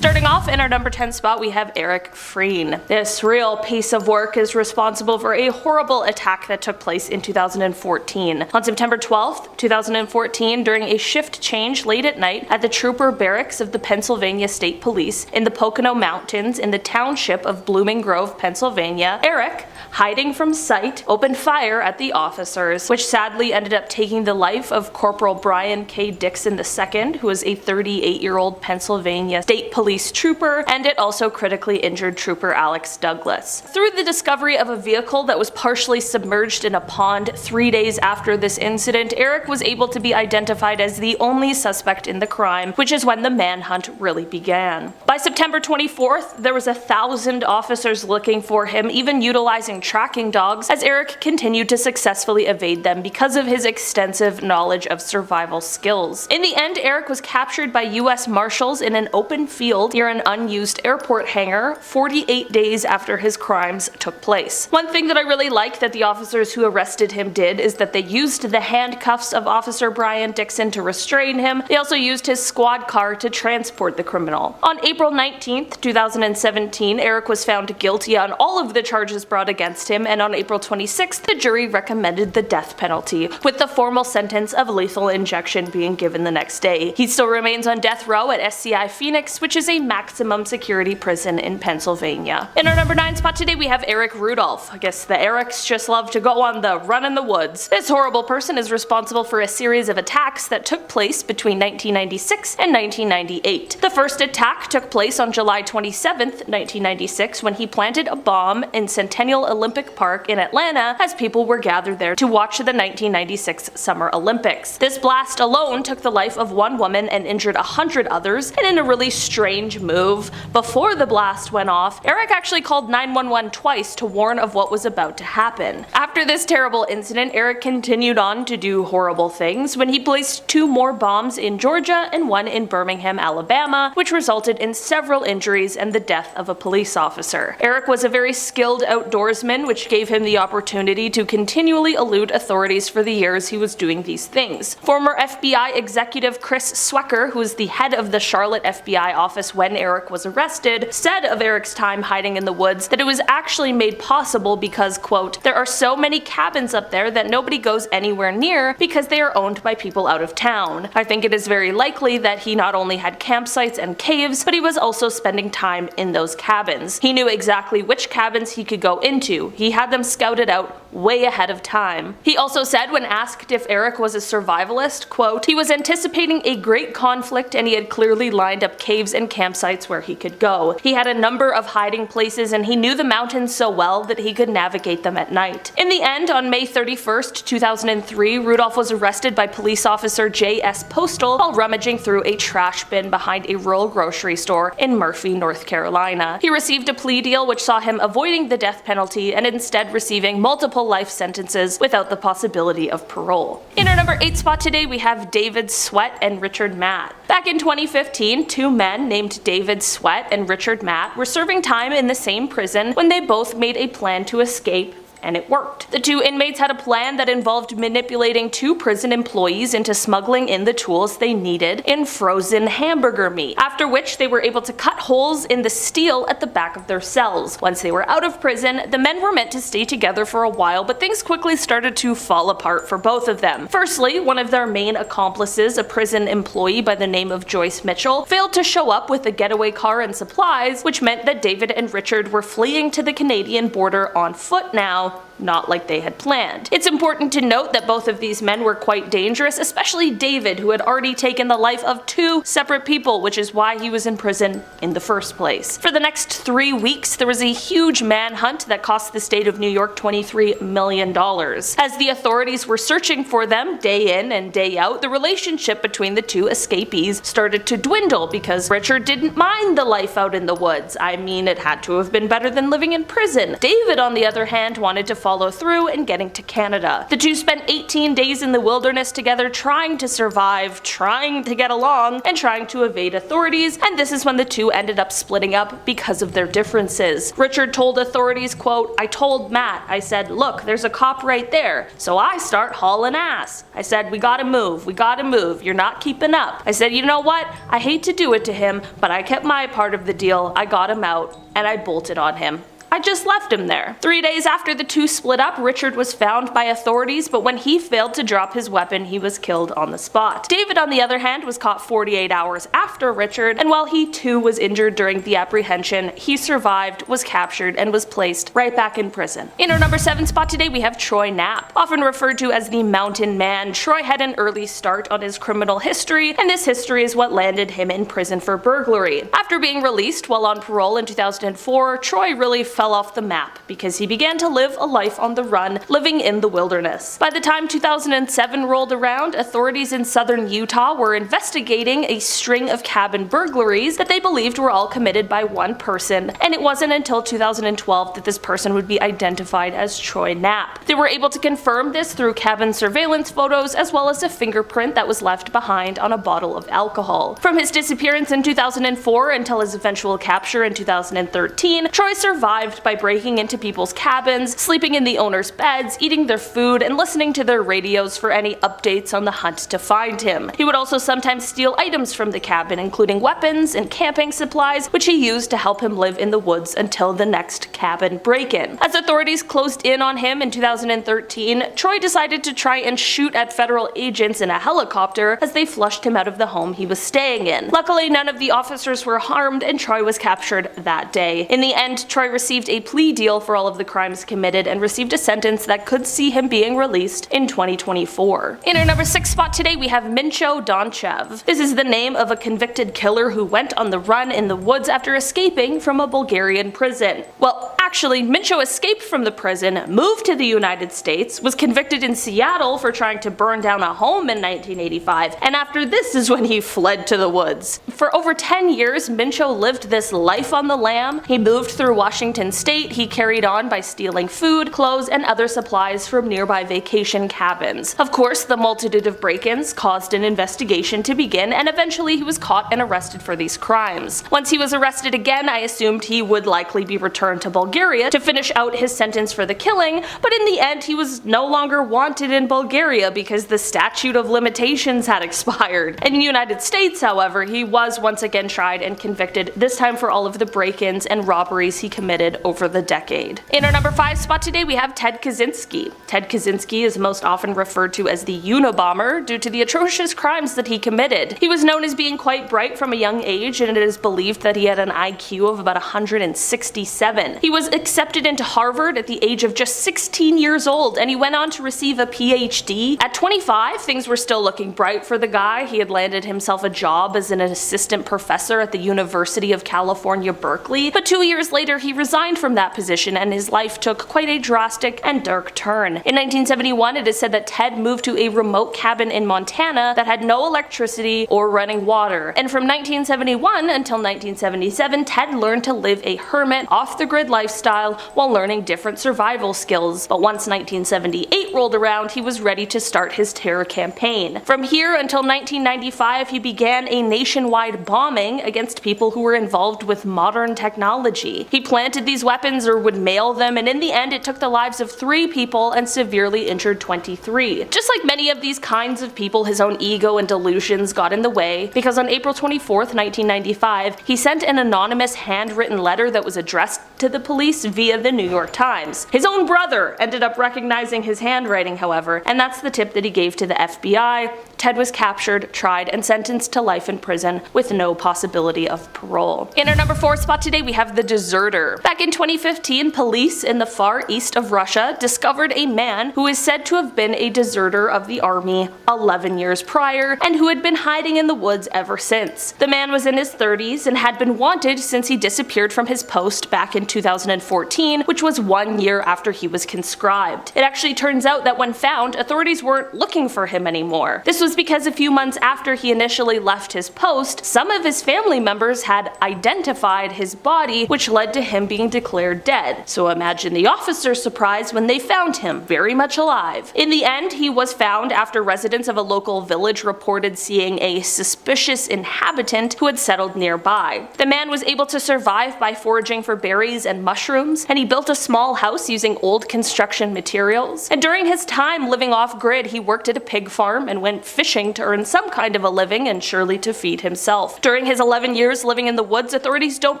Starting off in our number 10 spot, we have Eric Frein. This real piece of work is responsible for a horrible attack that took place in 2014. On September 12th, 2014, during a shift change late at night at the trooper barracks of the Pennsylvania State Police in the Pocono Mountains in the township of Blooming Grove, Pennsylvania, Eric, hiding from sight, opened fire at the officers, which sadly ended up taking the life of Corporal Brian K. Dixon II, who was a 38-year-old Pennsylvania State Police trooper, and it also critically injured Trooper Alex Douglas. Through the discovery of a vehicle that was partially submerged in a pond 3 days after this incident, Eric was able to be identified as the only suspect in the crime, which is when the manhunt really began. By September 24th, there was 1,000 officers looking for him, even utilizing tracking dogs, as Eric continued to successfully evade them because of his extensive knowledge of survival skills. In the end, Eric was captured by U.S. Marshals in an open field near an unused airport hangar 48 days after his crimes took place. One thing that I really like that the officers who arrested him did is that they used the handcuffs of Officer Brian Dixon to restrain him. They also used his squad car to transport the criminal. On April 19th, 2017, Eric was found guilty on all of the charges brought against him, and on April 26th, the jury recommended the death penalty, with the formal sentence of lethal injection being given the next day. He still remains on death row at SCI Phoenix, which is a maximum security prison in Pennsylvania. In our number 9 spot today, we have Eric Rudolph. I guess the Erics just love to go on the run in the woods. This horrible person is responsible for a series of attacks that took place between 1996 and 1998. The first attack took place on July 27th, 1996, when he planted a bomb in Centennial Olympic Park in Atlanta as people were gathered there to watch the 1996 Summer Olympics. This blast alone took the life of one woman and injured 100 others, and in a really strange move, before the blast went off, Eric actually called 911 twice to warn of what was about to happen. After this terrible incident, Eric continued on to do horrible things when he placed 2 more bombs in Georgia and 1 in Birmingham, Alabama, which resulted in several injuries and the death of a police officer. Eric was a very skilled outdoorsman, which gave him the opportunity to continually elude authorities for the years he was doing these things. Former FBI executive Chris Swecker, who was the head of the Charlotte FBI office when Eric was arrested, said of Eric's time hiding in the woods that it was actually made possible because, quote, "there are so many cabins up there that nobody goes anywhere near because they are owned by people out of town. I think it is very likely that he not only had campsites and caves, but he was also spending time in those cabins. He knew exactly which cabins he could go into. He had them scouted out way ahead of time." He also said when asked if Eric was a survivalist, quote, "he was anticipating a great conflict and he had clearly lined up caves and campsites where he could go. He had a number of hiding places and he knew the mountains so well that he could navigate them at night." In the end, on May 31st, 2003, Rudolph was arrested by police officer J.S. Postal while rummaging through a trash bin behind a rural grocery store in Murphy, North Carolina. He received a plea deal which saw him avoiding the death penalty and instead receiving multiple life sentences without the possibility of parole. In our number 8 spot today, we have David Sweat and Richard Matt. Back in 2015, 2 men named David Sweat and Richard Matt were serving time in the same prison when they both made a plan to escape, and it worked. The 2 inmates had a plan that involved manipulating 2 prison employees into smuggling in the tools they needed in frozen hamburger meat, after which they were able to cut holes in the steel at the back of their cells. Once they were out of prison, the men were meant to stay together for a while, but things quickly started to fall apart for both of them. Firstly, one of their main accomplices, a prison employee by the name of Joyce Mitchell, failed to show up with a getaway car and supplies, which meant that David and Richard were fleeing to the Canadian border on foot now, not like they had planned. It's important to note that both of these men were quite dangerous, especially David, who had already taken the life of 2 separate people, which is why he was in prison in the first place. For the next 3 weeks, there was a huge manhunt that cost the state of New York $23 million. As the authorities were searching for them day in and day out, the relationship between the 2 escapees started to dwindle because Richard didn't mind the life out in the woods. I mean, it had to have been better than living in prison. David, on the other hand, wanted to follow follow through in getting to Canada. The two spent 18 days in the wilderness together trying to survive, trying to get along, and trying to evade authorities, and this is when the two ended up splitting up because of their differences. Richard told authorities, quote, "I told Matt, I said, look, there's a cop right there. So I start hauling ass. I said, we gotta move, you're not keeping up. I said, you know what, I hate to do it to him, but I kept my part of the deal, I got him out, and I bolted on him. I just left him there." 3 days after the two split up, Richard was found by authorities, but when he failed to drop his weapon, he was killed on the spot. David, on the other hand, was caught 48 hours after Richard, and while he too was injured during the apprehension, he survived, was captured, and was placed right back in prison. In our number 7 spot today, we have Troy Knapp. Often referred to as the Mountain Man, Troy had an early start on his criminal history, and this history is what landed him in prison for burglary. After being released while on parole in 2004, Troy really fell off the map because he began to live a life on the run, living in the wilderness. By the time 2007 rolled around, authorities in southern Utah were investigating a string of cabin burglaries that they believed were all committed by one person, and it wasn't until 2012 that this person would be identified as Troy Knapp. They were able to confirm this through cabin surveillance photos as well as a fingerprint that was left behind on a bottle of alcohol. From his disappearance in 2004 until his eventual capture in 2013, Troy survived by breaking into people's cabins, sleeping in the owner's beds, eating their food, and listening to their radios for any updates on the hunt to find him. He would also sometimes steal items from the cabin, including weapons and camping supplies, which he used to help him live in the woods until the next cabin break-in. As authorities closed in on him in 2013, Troy decided to try and shoot at federal agents in a helicopter as they flushed him out of the home he was staying in. Luckily, none of the officers were harmed and Troy was captured that day. In the end, Troy received a plea deal for all of the crimes committed and received a sentence that could see him being released in 2024. In our number 6 spot today, we have Mincho Donchev. This is the name of a convicted killer who went on the run in the woods after escaping from a Bulgarian prison. Well, actually, Mincho escaped from the prison, moved to the United States, was convicted in Seattle for trying to burn down a home in 1985, and after this is when he fled to the woods. For over 10 years, Mincho lived this life on the lam. He moved through Washington State. He carried on by stealing food, clothes, and other supplies from nearby vacation cabins. Of course, the multitude of break-ins caused an investigation to begin, and eventually he was caught and arrested for these crimes. Once he was arrested again, I assumed he would likely be returned to Bulgaria to finish out his sentence for the killing, but in the end he was no longer wanted in Bulgaria because the statute of limitations had expired. In the United States, however, he was once again tried and convicted, this time for all of the break-ins and robberies he committed over the decade. In our number 5 spot today, we have Ted Kaczynski. Ted Kaczynski is most often referred to as the Unabomber due to the atrocious crimes that he committed. He was known as being quite bright from a young age, and it is believed that he had an IQ of about 167. He was accepted into Harvard at the age of just 16 years old, and he went on to receive a PhD. At 25, things were still looking bright for the guy. He had landed himself a job as an assistant professor at the University of California, Berkeley, but 2 years later he resigned from that position and his life took quite a drastic and dark turn. In 1971, it is said that Ted moved to a remote cabin in Montana that had no electricity or running water, and from 1971 until 1977, Ted learned to live a hermit, off-the-grid lifestyle while learning different survival skills, but once 1978 rolled around, he was ready to start his terror campaign. From here until 1995, he began a nationwide bombing against people who were involved with modern technology. He planted these weapons or would mail them, and in the end it took the lives of 3 people and severely injured 23. Just like many of these kinds of people, his own ego and delusions got in the way, because on April 24th, 1995, he sent an anonymous handwritten letter that was addressed to the police via the New York Times. His own brother ended up recognizing his handwriting, however, and that's the tip that he gave to the FBI. Ted was captured, tried, and sentenced to life in prison with no possibility of parole. In our number 4 spot today, we have the Deserter. Back in 2015, police in the far east of Russia discovered a man who is said to have been a deserter of the army 11 years prior and who had been hiding in the woods ever since. The man was in his 30s and had been wanted since he disappeared from his post back in 2004 2014, which was 1 year after he was conscribed. It actually turns out that when found, authorities weren't looking for him anymore. This was because a few months after he initially left his post, some of his family members had identified his body, which led to him being declared dead. So imagine the officer's surprise when they found him very much alive. In the end, he was found after residents of a local village reported seeing a suspicious inhabitant who had settled nearby. The man was able to survive by foraging for berries and mushrooms, and he built a small house using old construction materials. And during his time living off-grid, he worked at a pig farm and went fishing to earn some kind of a living and surely to feed himself. During his 11 years living in the woods, authorities don't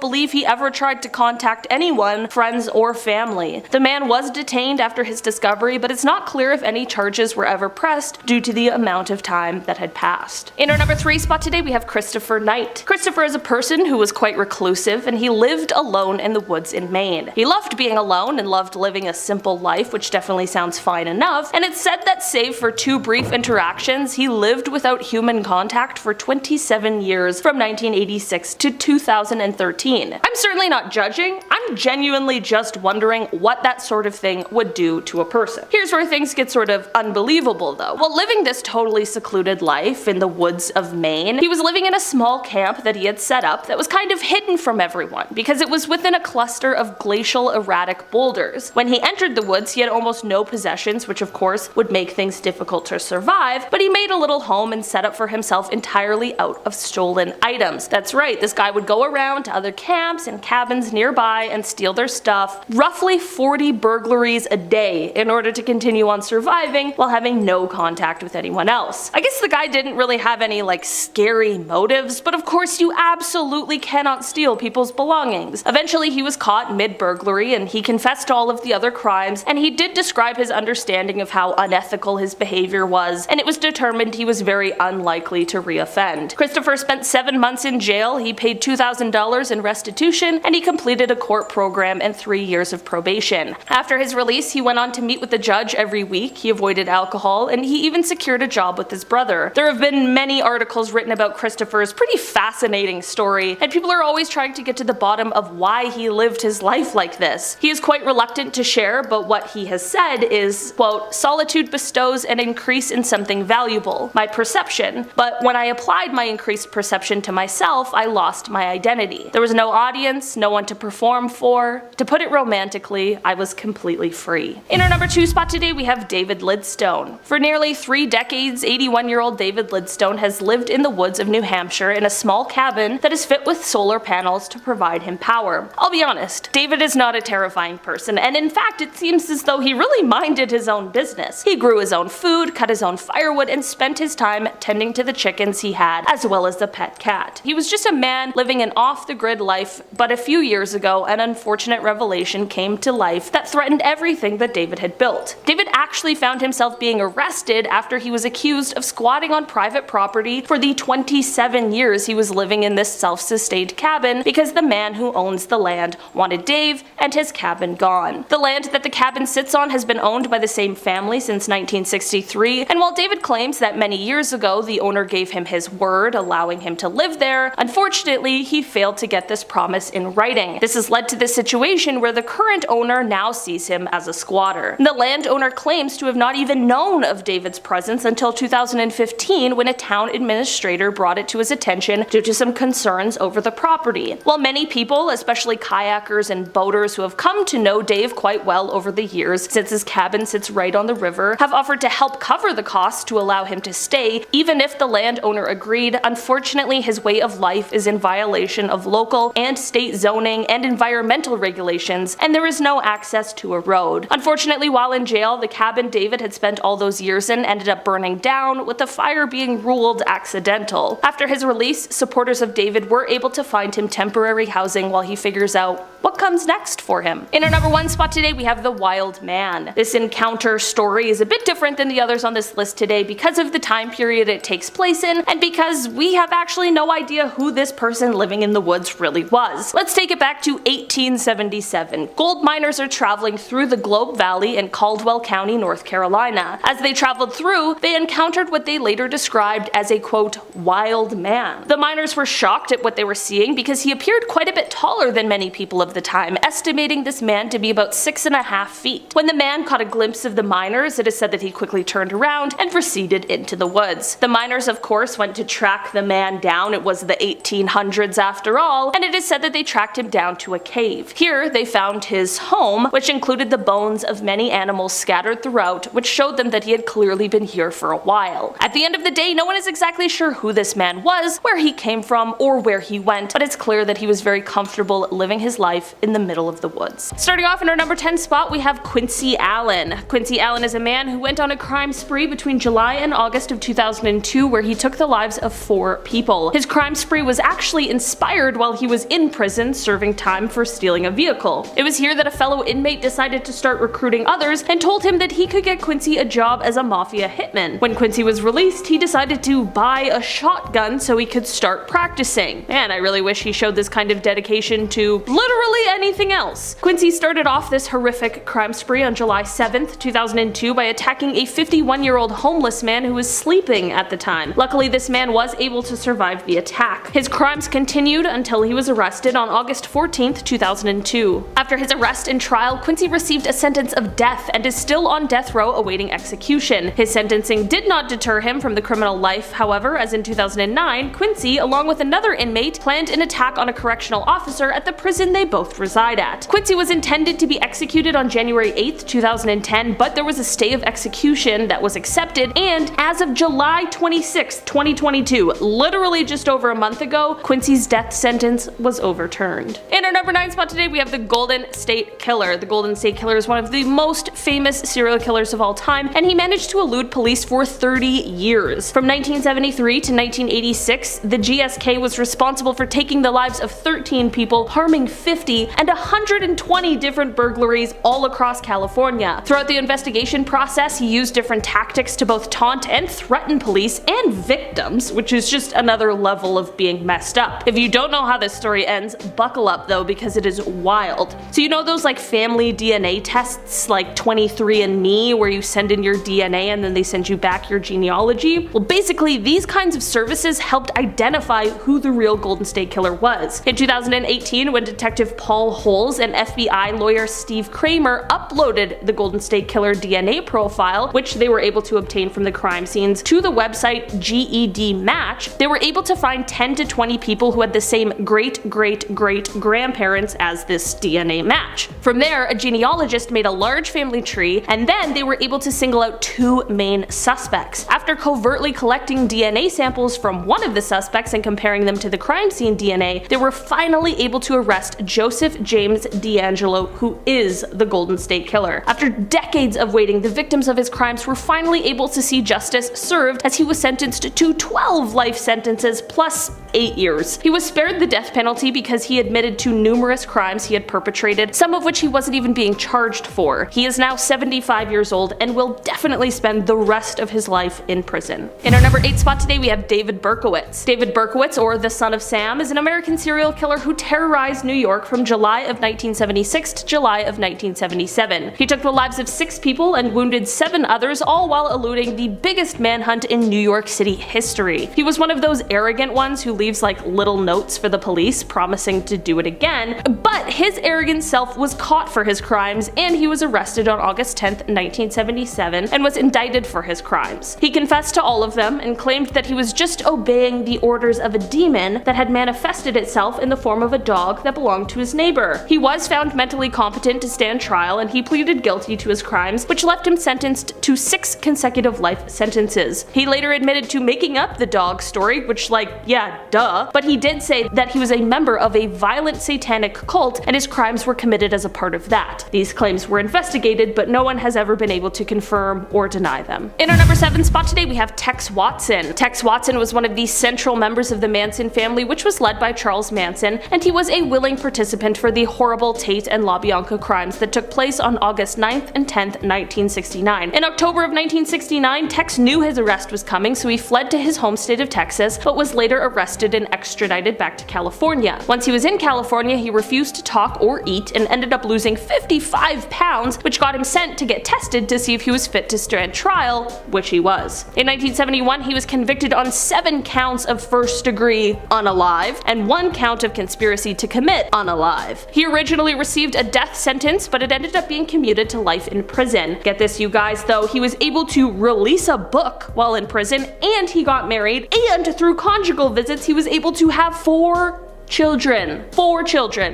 believe he ever tried to contact anyone, friends or family. The man was detained after his discovery, but it's not clear if any charges were ever pressed due to the amount of time that had passed. In our number 3 spot today, we have Christopher Knight. Christopher is a person who was quite reclusive, and he lived alone in the woods in Maine. He loved being alone and loved living a simple life, which definitely sounds fine enough, and it's said that save for 2 brief interactions, he lived without human contact for 27 years from 1986 to 2013. I'm certainly not judging, I'm genuinely just wondering what that sort of thing would do to a person. Here's where things get sort of unbelievable though. While living this totally secluded life in the woods of Maine, he was living in a small camp that he had set up that was kind of hidden from everyone because it was within a cluster of glacial erratic boulders. When he entered the woods, he had almost no possessions, which of course would make things difficult to survive, but he made a little home and set up for himself entirely out of stolen items. That's right, this guy would go around to other camps and cabins nearby and steal their stuff, roughly 40 burglaries a day in order to continue on surviving while having no contact with anyone else. I guess the guy didn't really have any scary motives, but of course you absolutely cannot steal people's belongings. Eventually he was caught mid-burglary and he confessed to all of the other crimes, and he did describe his understanding of how unethical his behavior was, and it was determined he was very unlikely to reoffend. Christopher spent 7 months in jail, he paid $2,000 in restitution, and he completed a court program and 3 years of probation. After his release, he went on to meet with the judge every week, he avoided alcohol, and he even secured a job with his brother. There have been many articles written about Christopher's pretty fascinating story, and people are always trying to get to the bottom of why he lived his life like this. He is quite reluctant to share, but what he has said is, quote, "Solitude bestows an increase in something valuable, my perception, but when I applied my increased perception to myself, I lost my identity. There was no audience, no one to perform for. To put it romantically, I was completely free." In our number 2 spot today, we have David Lidstone. For nearly 3 decades, 81-year-old David Lidstone has lived in the woods of New Hampshire in a small cabin that is fit with solar panels to provide him power. I'll be honest, David is not a terrifying person, and in fact it seems as though he really minded his own business. He grew his own food, cut his own firewood, and spent his time tending to the chickens he had, as well as the pet cat. He was just a man living an off-the-grid life, but a few years ago an unfortunate revelation came to life that threatened everything that David had built. David actually found himself being arrested after he was accused of squatting on private property for the 27 years he was living in this self-sustained cabin because the man who owns the land wanted Dave and his cabin gone. The land that the cabin sits on has been owned by the same family since 1963, and while David claims that many years ago the owner gave him his word allowing him to live there, unfortunately he failed to get this promise in writing. This has led to this situation where the current owner now sees him as a squatter. The landowner claims to have not even known of David's presence until 2015 when a town administrator brought it to his attention due to some concerns over the property. While many people, especially kayakers and boaters who have come to know Dave quite well over the years since his cabin sits right on the river, have offered to help cover the costs to allow him to stay, even if the landowner agreed, unfortunately his way of life is in violation of local and state zoning and environmental regulations, and there is no access to a road. Unfortunately, while in jail, the cabin David had spent all those years in ended up burning down, with the fire being ruled accidental. After his release, supporters of David were able to find him temporary housing while he figures out what comes next for him. In our number 1 spot today, we have The Wild Man. This encounter story is a bit different than the others on this list today because of the time period it takes place in, and because we have actually no idea who this person living in the woods really was. Let's take it back to 1877. Gold miners are traveling through the Globe Valley in Caldwell County, North Carolina. As they traveled through, they encountered what they later described as a, quote, wild man. The miners were shocked at what they were seeing because he appeared quite a bit taller than many people of the time, time, estimating this man to be about 6.5 feet. When the man caught a glimpse of the miners, it is said that he quickly turned around and proceeded into the woods. The miners, of course, went to track the man down. It was the 1800s after all, and it is said that they tracked him down to a cave. Here, they found his home, which included the bones of many animals scattered throughout, which showed them that he had clearly been here for a while. At the end of the day, no one is exactly sure who this man was, where he came from, or where he went, but it's clear that he was very comfortable living his life in the middle of the woods. Starting off in our number 10 spot, we have Quincy Allen. Quincy Allen is a man who went on a crime spree between July and August of 2002 where he took the lives of 4 people. His crime spree was actually inspired while he was in prison serving time for stealing a vehicle. It was here that a fellow inmate decided to start recruiting others and told him that he could get Quincy a job as a mafia hitman. When Quincy was released, he decided to buy a shotgun so he could start practicing. Man, I really wish he showed this kind of dedication to literally anything else. Quincy started off this horrific crime spree on July 7th, 2002 by attacking a 51-year-old homeless man who was sleeping at the time. Luckily, this man was able to survive the attack. His crimes continued until he was arrested on August 14th, 2002. After his arrest and trial, Quincy received a sentence of death and is still on death row awaiting execution. His sentencing did not deter him from the criminal life, however, as in 2009, Quincy, along with another inmate, planned an attack on a correctional officer at the prison they both reside at. Quincy was intended to be executed on January 8th, 2010, but there was a stay of execution that was accepted, and as of July 26, 2022, literally just over a month ago, Quincy's death sentence was overturned. In our number 9 spot today, we have the Golden State Killer. The Golden State Killer is one of the most famous serial killers of all time, and he managed to elude police for 30 years. From 1973 to 1986, the GSK was responsible for taking the lives of 13 people, harming 50, and 120 different burglaries all across California. Throughout the investigation process, he used different tactics to both taunt and threaten police and victims, which is just another level of being messed up. If you don't know how this story ends, buckle up though, because it is wild. So you know those like family DNA tests like 23andMe where you send in your DNA and then they send you back your genealogy? Well, basically these kinds of services helped identify who the real Golden State Killer was. In 2018, when Detective Paul Holes and FBI lawyer Steve Kramer uploaded the Golden State Killer DNA profile, which they were able to obtain from the crime scenes, to the website GED Match, they were able to find 10 to 20 people who had the same great-great-great-grandparents as this DNA match. From there, a genealogist made a large family tree, and then they were able to single out 2 main suspects. After covertly collecting DNA samples from one of the suspects and comparing them to the crime scene DNA, they were finally able to arrest Joseph James D'Angelo, who is the Golden State Killer. After decades of waiting, the victims of his crimes were finally able to see justice served as he was sentenced to 12 life sentences plus 8 years. He was spared the death penalty because he admitted to numerous crimes he had perpetrated, some of which he wasn't even being charged for. He is now 75 years old and will definitely spend the rest of his life in prison. In our number 8 spot today, we have David Berkowitz. David Berkowitz, or the Son of Sam, is an American serial killer who terrorized New York from July of 1976 to July of 1977. He took the lives of 6 people and wounded 7 others, all while eluding the biggest manhunt in New York City history. He was one of those arrogant ones who leaves like little notes for the police promising to do it again, but his arrogant self was caught for his crimes and he was arrested on August 10th, 1977 and was indicted for his crimes. He confessed to all of them and claimed that he was just obeying the orders of a demon that had manifested itself in the form of a dog that belonged to his neighbor. He was found mentally competent to stand trial and he pleaded guilty to his crimes, which left him sentenced to 6 consecutive life sentences. He later admitted to making up the dog story, which yeah, duh, but he did say that he was a member of a violent satanic cult and his crimes were committed as a part of that. These claims were investigated, but no one has ever been able to confirm or deny them. In our number 7 spot today, we have Tex Watson. Tex Watson was one of the central members of the Manson family, which was led by Charles Manson, and he was a willing participant for the horrible Tate and LaBianca crimes that took place on August 9th and 10th, 1969. In October of 1969, Tex knew his arrest was coming, so he fled to his home state of Texas, but was later arrested and extradited back to California. Once he was in California, he refused to talk or eat and ended up losing 55 pounds, which got him sent to get tested to see if he was fit to stand trial, which he was. In 1971, he was convicted on 7 counts of first-degree unalive and 1 count of conspiracy to commit unalive. 1985. He originally received a death sentence, but it ended up being commuted to life in prison. Get this, you guys, though, he was able to release a book while in prison, and he got married, and through conjugal visits he was able to have 4 children.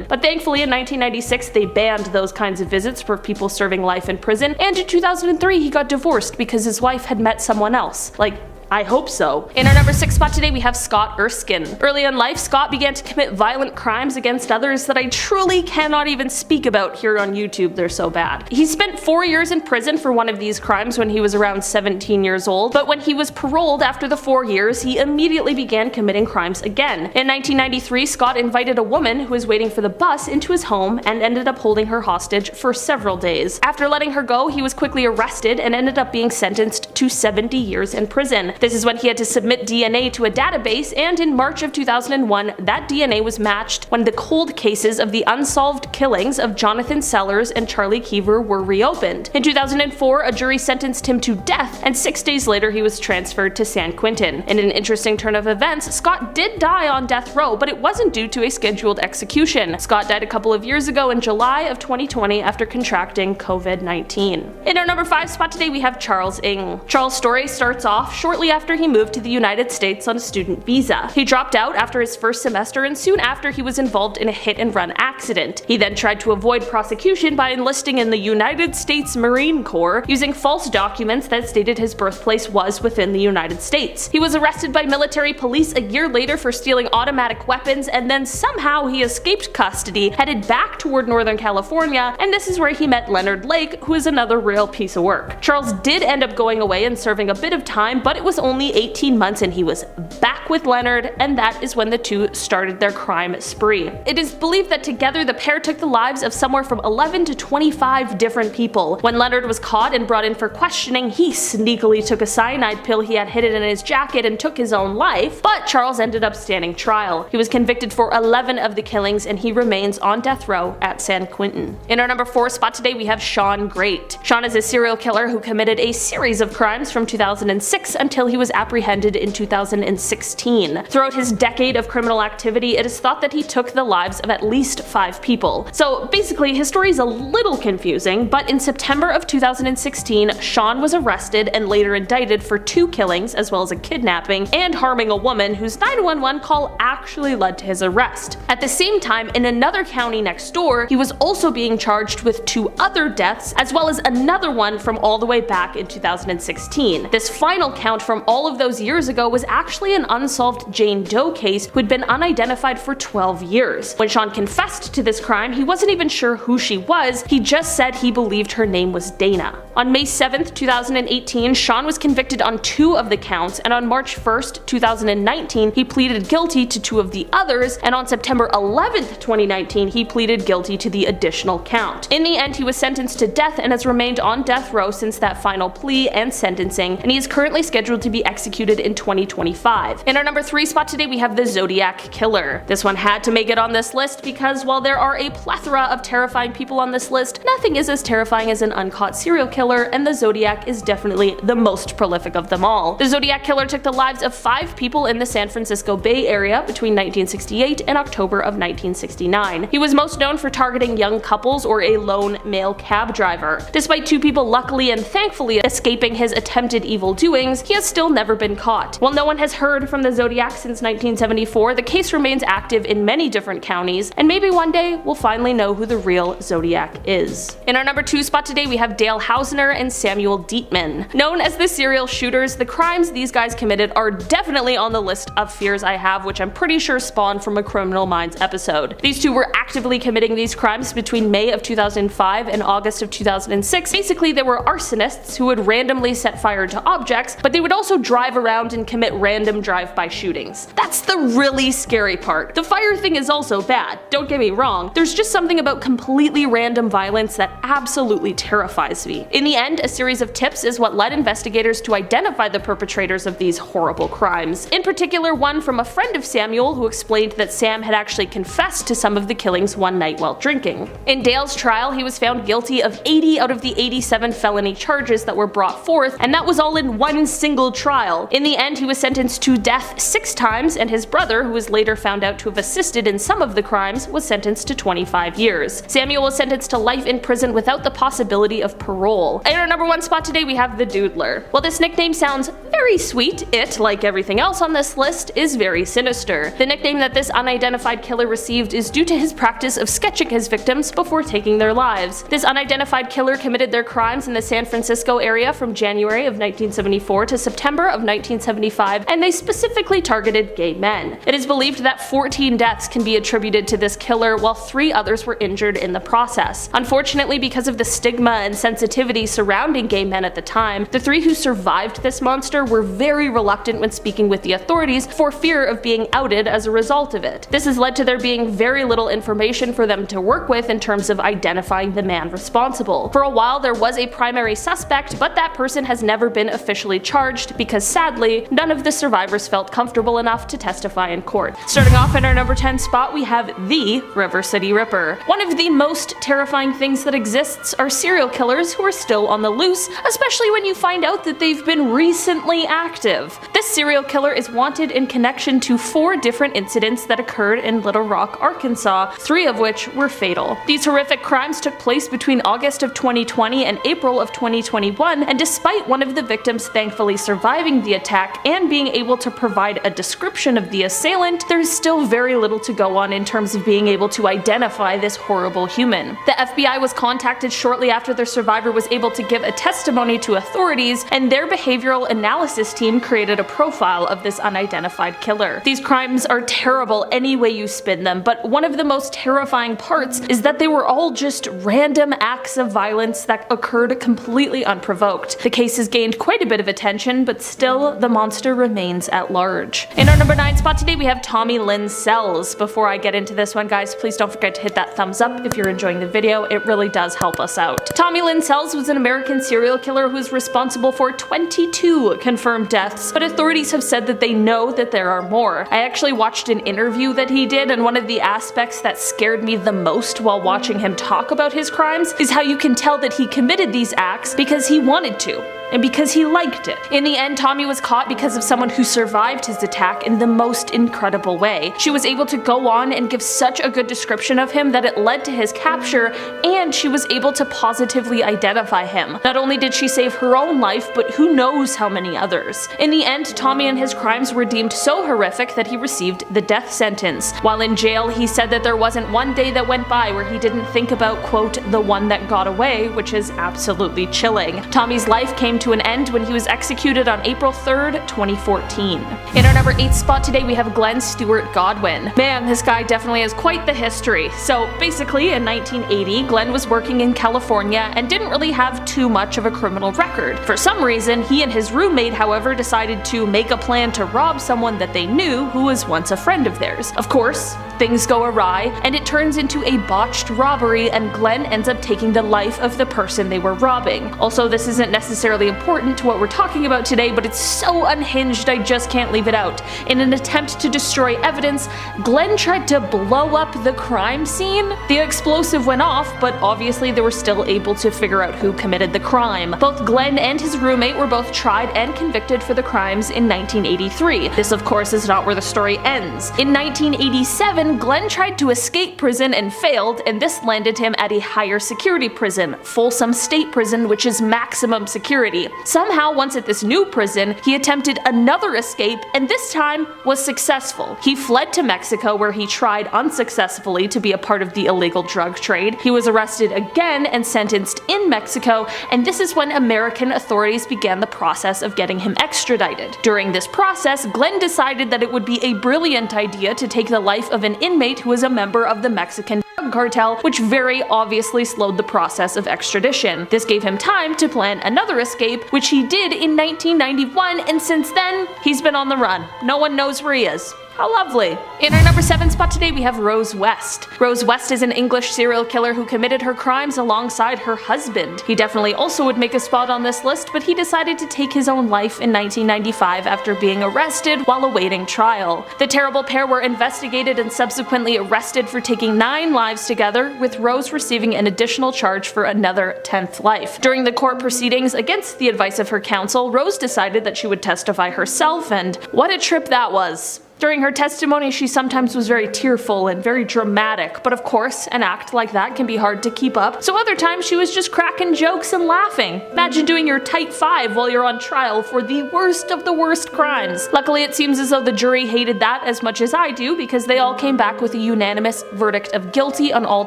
But thankfully in 1996 they banned those kinds of visits for people serving life in prison, and in 2003 he got divorced because his wife had met someone else. Like, I hope so. In our number 6 spot today we have Scott Erskine. Early in life, Scott began to commit violent crimes against others that I truly cannot even speak about here on YouTube, they're so bad. He spent 4 years in prison for one of these crimes when he was around 17 years old, but when he was paroled after the 4 years, he immediately began committing crimes again. In 1993, Scott invited a woman who was waiting for the bus into his home and ended up holding her hostage for several days. After letting her go, he was quickly arrested and ended up being sentenced to 70 years in prison. This is when he had to submit DNA to a database, and in March of 2001, that DNA was matched when the cold cases of the unsolved killings of Jonathan Sellers and Charlie Keever were reopened. In 2004, a jury sentenced him to death, and 6 days later he was transferred to San Quentin. In an interesting turn of events, Scott did die on death row, but it wasn't due to a scheduled execution. Scott died a couple of years ago in July of 2020 after contracting COVID-19. In our number 5 spot today we have Charles Ng. Charles' story starts off shortly after he moved to the United States on a student visa. He dropped out after his first semester, and soon after he was involved in a hit-and-run accident. He then tried to avoid prosecution by enlisting in the United States Marine Corps, using false documents that stated his birthplace was within the United States. He was arrested by military police a year later for stealing automatic weapons, and then somehow he escaped custody, headed back toward Northern California, and this is where he met Leonard Lake, who is another real piece of work. Charles did end up going away and serving a bit of time, but it was only 18 months and he was back with Leonard, and that is when the two started their crime spree. It is believed that together the pair took the lives of somewhere from 11 to 25 different people. When Leonard was caught and brought in for questioning, he sneakily took a cyanide pill he had hidden in his jacket and took his own life, but Charles ended up standing trial. He was convicted for 11 of the killings, and he remains on death row at San Quentin. In our number 4 spot today we have Sean Great. Sean is a serial killer who committed a series of crimes from 2006 until he was apprehended in 2016. Throughout his decade of criminal activity, it is thought that he took the lives of at least 5 people. So basically, his story is a little confusing, but in September of 2016, Sean was arrested and later indicted for 2 killings as well as a kidnapping and harming a woman whose 911 call actually led to his arrest. At the same time, in another county next door, he was also being charged with 2 other deaths, as well as another one from all the way back in 2016. This final count from all of those years ago was actually an unsolved Jane Doe case who had been unidentified for 12 years. When Sean confessed to this crime, he wasn't even sure who she was, he just said he believed her name was Dana. On May 7th, 2018, Sean was convicted on 2 of the counts, and on March 1st, 2019, he pleaded guilty to 2 of the others, and on September 11th, 2019, he pleaded guilty to the additional count. In the end, he was sentenced to death and has remained on death row since that final plea and sentencing, and he is currently scheduled to be executed in 2025. In our number 3 spot today we have the Zodiac Killer. This one had to make it on this list because while there are a plethora of terrifying people on this list, nothing is as terrifying as an uncaught serial killer, and the Zodiac is definitely the most prolific of them all. The Zodiac Killer took the lives of 5 people in the San Francisco Bay Area between 1968 and October of 1969. He was most known for targeting young couples or a lone male cab driver. Despite 2 people luckily and thankfully escaping his attempted evil doings, he has still never been caught. While no one has heard from the Zodiac since 1974, the case remains active in many different counties, and maybe one day we'll finally know who the real Zodiac is. In our number 2 spot today we have Dale Hausner and Samuel Dietman. Known as the serial shooters, the crimes these guys committed are definitely on the list of fears I have, which I'm pretty sure spawned from a Criminal Minds episode. These 2 were actively committing these crimes between May of 2005 and August of 2006. Basically, they were arsonists who would randomly set fire to objects, but they would also drive around and commit random drive-by shootings. That's the really scary part. The fire thing is also bad, don't get me wrong. There's just something about completely random violence that absolutely terrifies me. In the end, a series of tips is what led investigators to identify the perpetrators of these horrible crimes. In particular, one from a friend of Samuel who explained that Sam had actually confessed to some of the killings one night while drinking. In Dale's trial, he was found guilty of 80 out of the 87 felony charges that were brought forth, and that was all in one single brutal trial. In the end, he was sentenced to death 6 times, and his brother, who was later found out to have assisted in some of the crimes, was sentenced to 25 years. Samuel was sentenced to life in prison without the possibility of parole. In our number 1 spot today, we have the Doodler. While this nickname sounds very sweet, it, like everything else on this list, is very sinister. The nickname that this unidentified killer received is due to his practice of sketching his victims before taking their lives. This unidentified killer committed their crimes in the San Francisco area from January of 1974 to September of 1975, and they specifically targeted gay men. It is believed that 14 deaths can be attributed to this killer, while 3 others were injured in the process. Unfortunately, because of the stigma and sensitivity surrounding gay men at the time, the 3 who survived this monster were very reluctant when speaking with the authorities for fear of being outed as a result of it. This has led to there being very little information for them to work with in terms of identifying the man responsible. For a while, there was a primary suspect, but that person has never been officially charged because sadly, none of the survivors felt comfortable enough to testify in court. Starting off in our number 10 spot, we have the River City Ripper. One of the most terrifying things that exists are serial killers who are still on the loose, especially when you find out that they've been recently active. This serial killer is wanted in connection to 4 different incidents that occurred in Little Rock, Arkansas, 3 of which were fatal. These horrific crimes took place between August of 2020 and April of 2021, and despite one of the victims thankfully surviving the attack and being able to provide a description of the assailant, there is still very little to go on in terms of being able to identify this horrible human. The FBI was contacted shortly after their survivor was able to give a testimony to authorities, and their behavioral analysis team created a profile of this unidentified killer. These crimes are terrible any way you spin them, but one of the most terrifying parts is that they were all just random acts of violence that occurred completely unprovoked. The case has gained quite a bit of attention, but still, the monster remains at large. In our number 9 spot today, we have Tommy Lynn Sells. Before I get into this one, guys, please don't forget to hit that thumbs up if you're enjoying the video. It really does help us out. Tommy Lynn Sells was an American serial killer who is responsible for 22 confirmed deaths, but authorities have said that they know that there are more. I actually watched an interview that he did, and one of the aspects that scared me the most while watching him talk about his crimes is how you can tell that he committed these acts because he wanted to, and because he liked it. In the end, Tommy was caught because of someone who survived his attack in the most incredible way. She was able to go on and give such a good description of him that it led to his capture, and she was able to positively identify him. Not only did she save her own life, but who knows how many others. In the end, Tommy and his crimes were deemed so horrific that he received the death sentence. While in jail, he said that there wasn't one day that went by where he didn't think about, quote, the one that got away, which is absolutely chilling. Tommy's life came to an end when he was executed on April 3rd, 2014. In our number 8 spot today, we have Glenn Stewart Godwin. Man, this guy definitely has quite the history. So basically, in 1980, Glenn was working in California and didn't really have too much of a criminal record. For some reason, he and his roommate, however, decided to make a plan to rob someone that they knew who was once a friend of theirs. Of course, things go awry, and it turns into a botched robbery, and Glenn ends up taking the life of the person they were robbing. Also, this isn't necessarily important to what we're talking about today, but it's so unhinged I just can't leave it out. In an attempt to destroy evidence, Glenn tried to blow up the crime scene. The explosive went off, but obviously they were still able to figure out who committed the crime. Both Glenn and his roommate were both tried and convicted for the crimes in 1983. This, of course, is not where the story ends. In 1987, Glenn tried to escape prison and failed, and this landed him at a higher security prison, Folsom State Prison, which is maximum security. Somehow, once at this new prison, he attempted another escape, and this time was successful. He fled to Mexico, where he tried unsuccessfully to be a part of the illegal drug trade. He was arrested again and sentenced in Mexico, and this is when American authorities began the process of getting him extradited. During this process, Glenn decided that it would be a brilliant idea to take the life of an inmate who was a member of the Mexican drug cartel, which very obviously slowed the process of extradition. This gave him time to plan another escape, which he did in 1991, and since then, he's been on the run. No one knows where he is. How lovely. In our number 7 spot today, we have Rose West. Rose West is an English serial killer who committed her crimes alongside her husband. He definitely also would make a spot on this list, but he decided to take his own life in 1995 after being arrested while awaiting trial. The terrible pair were investigated and subsequently arrested for taking 9 lives together, with Rose receiving an additional charge for another 10th life. During the court proceedings, against the advice of her counsel, Rose decided that she would testify herself, and what a trip that was. During her testimony, she sometimes was very tearful and very dramatic, but of course, an act like that can be hard to keep up, so other times she was just cracking jokes and laughing. Imagine doing your tight 5 while you're on trial for the worst of the worst crimes. Luckily, it seems as though the jury hated that as much as I do, because they all came back with a unanimous verdict of guilty on all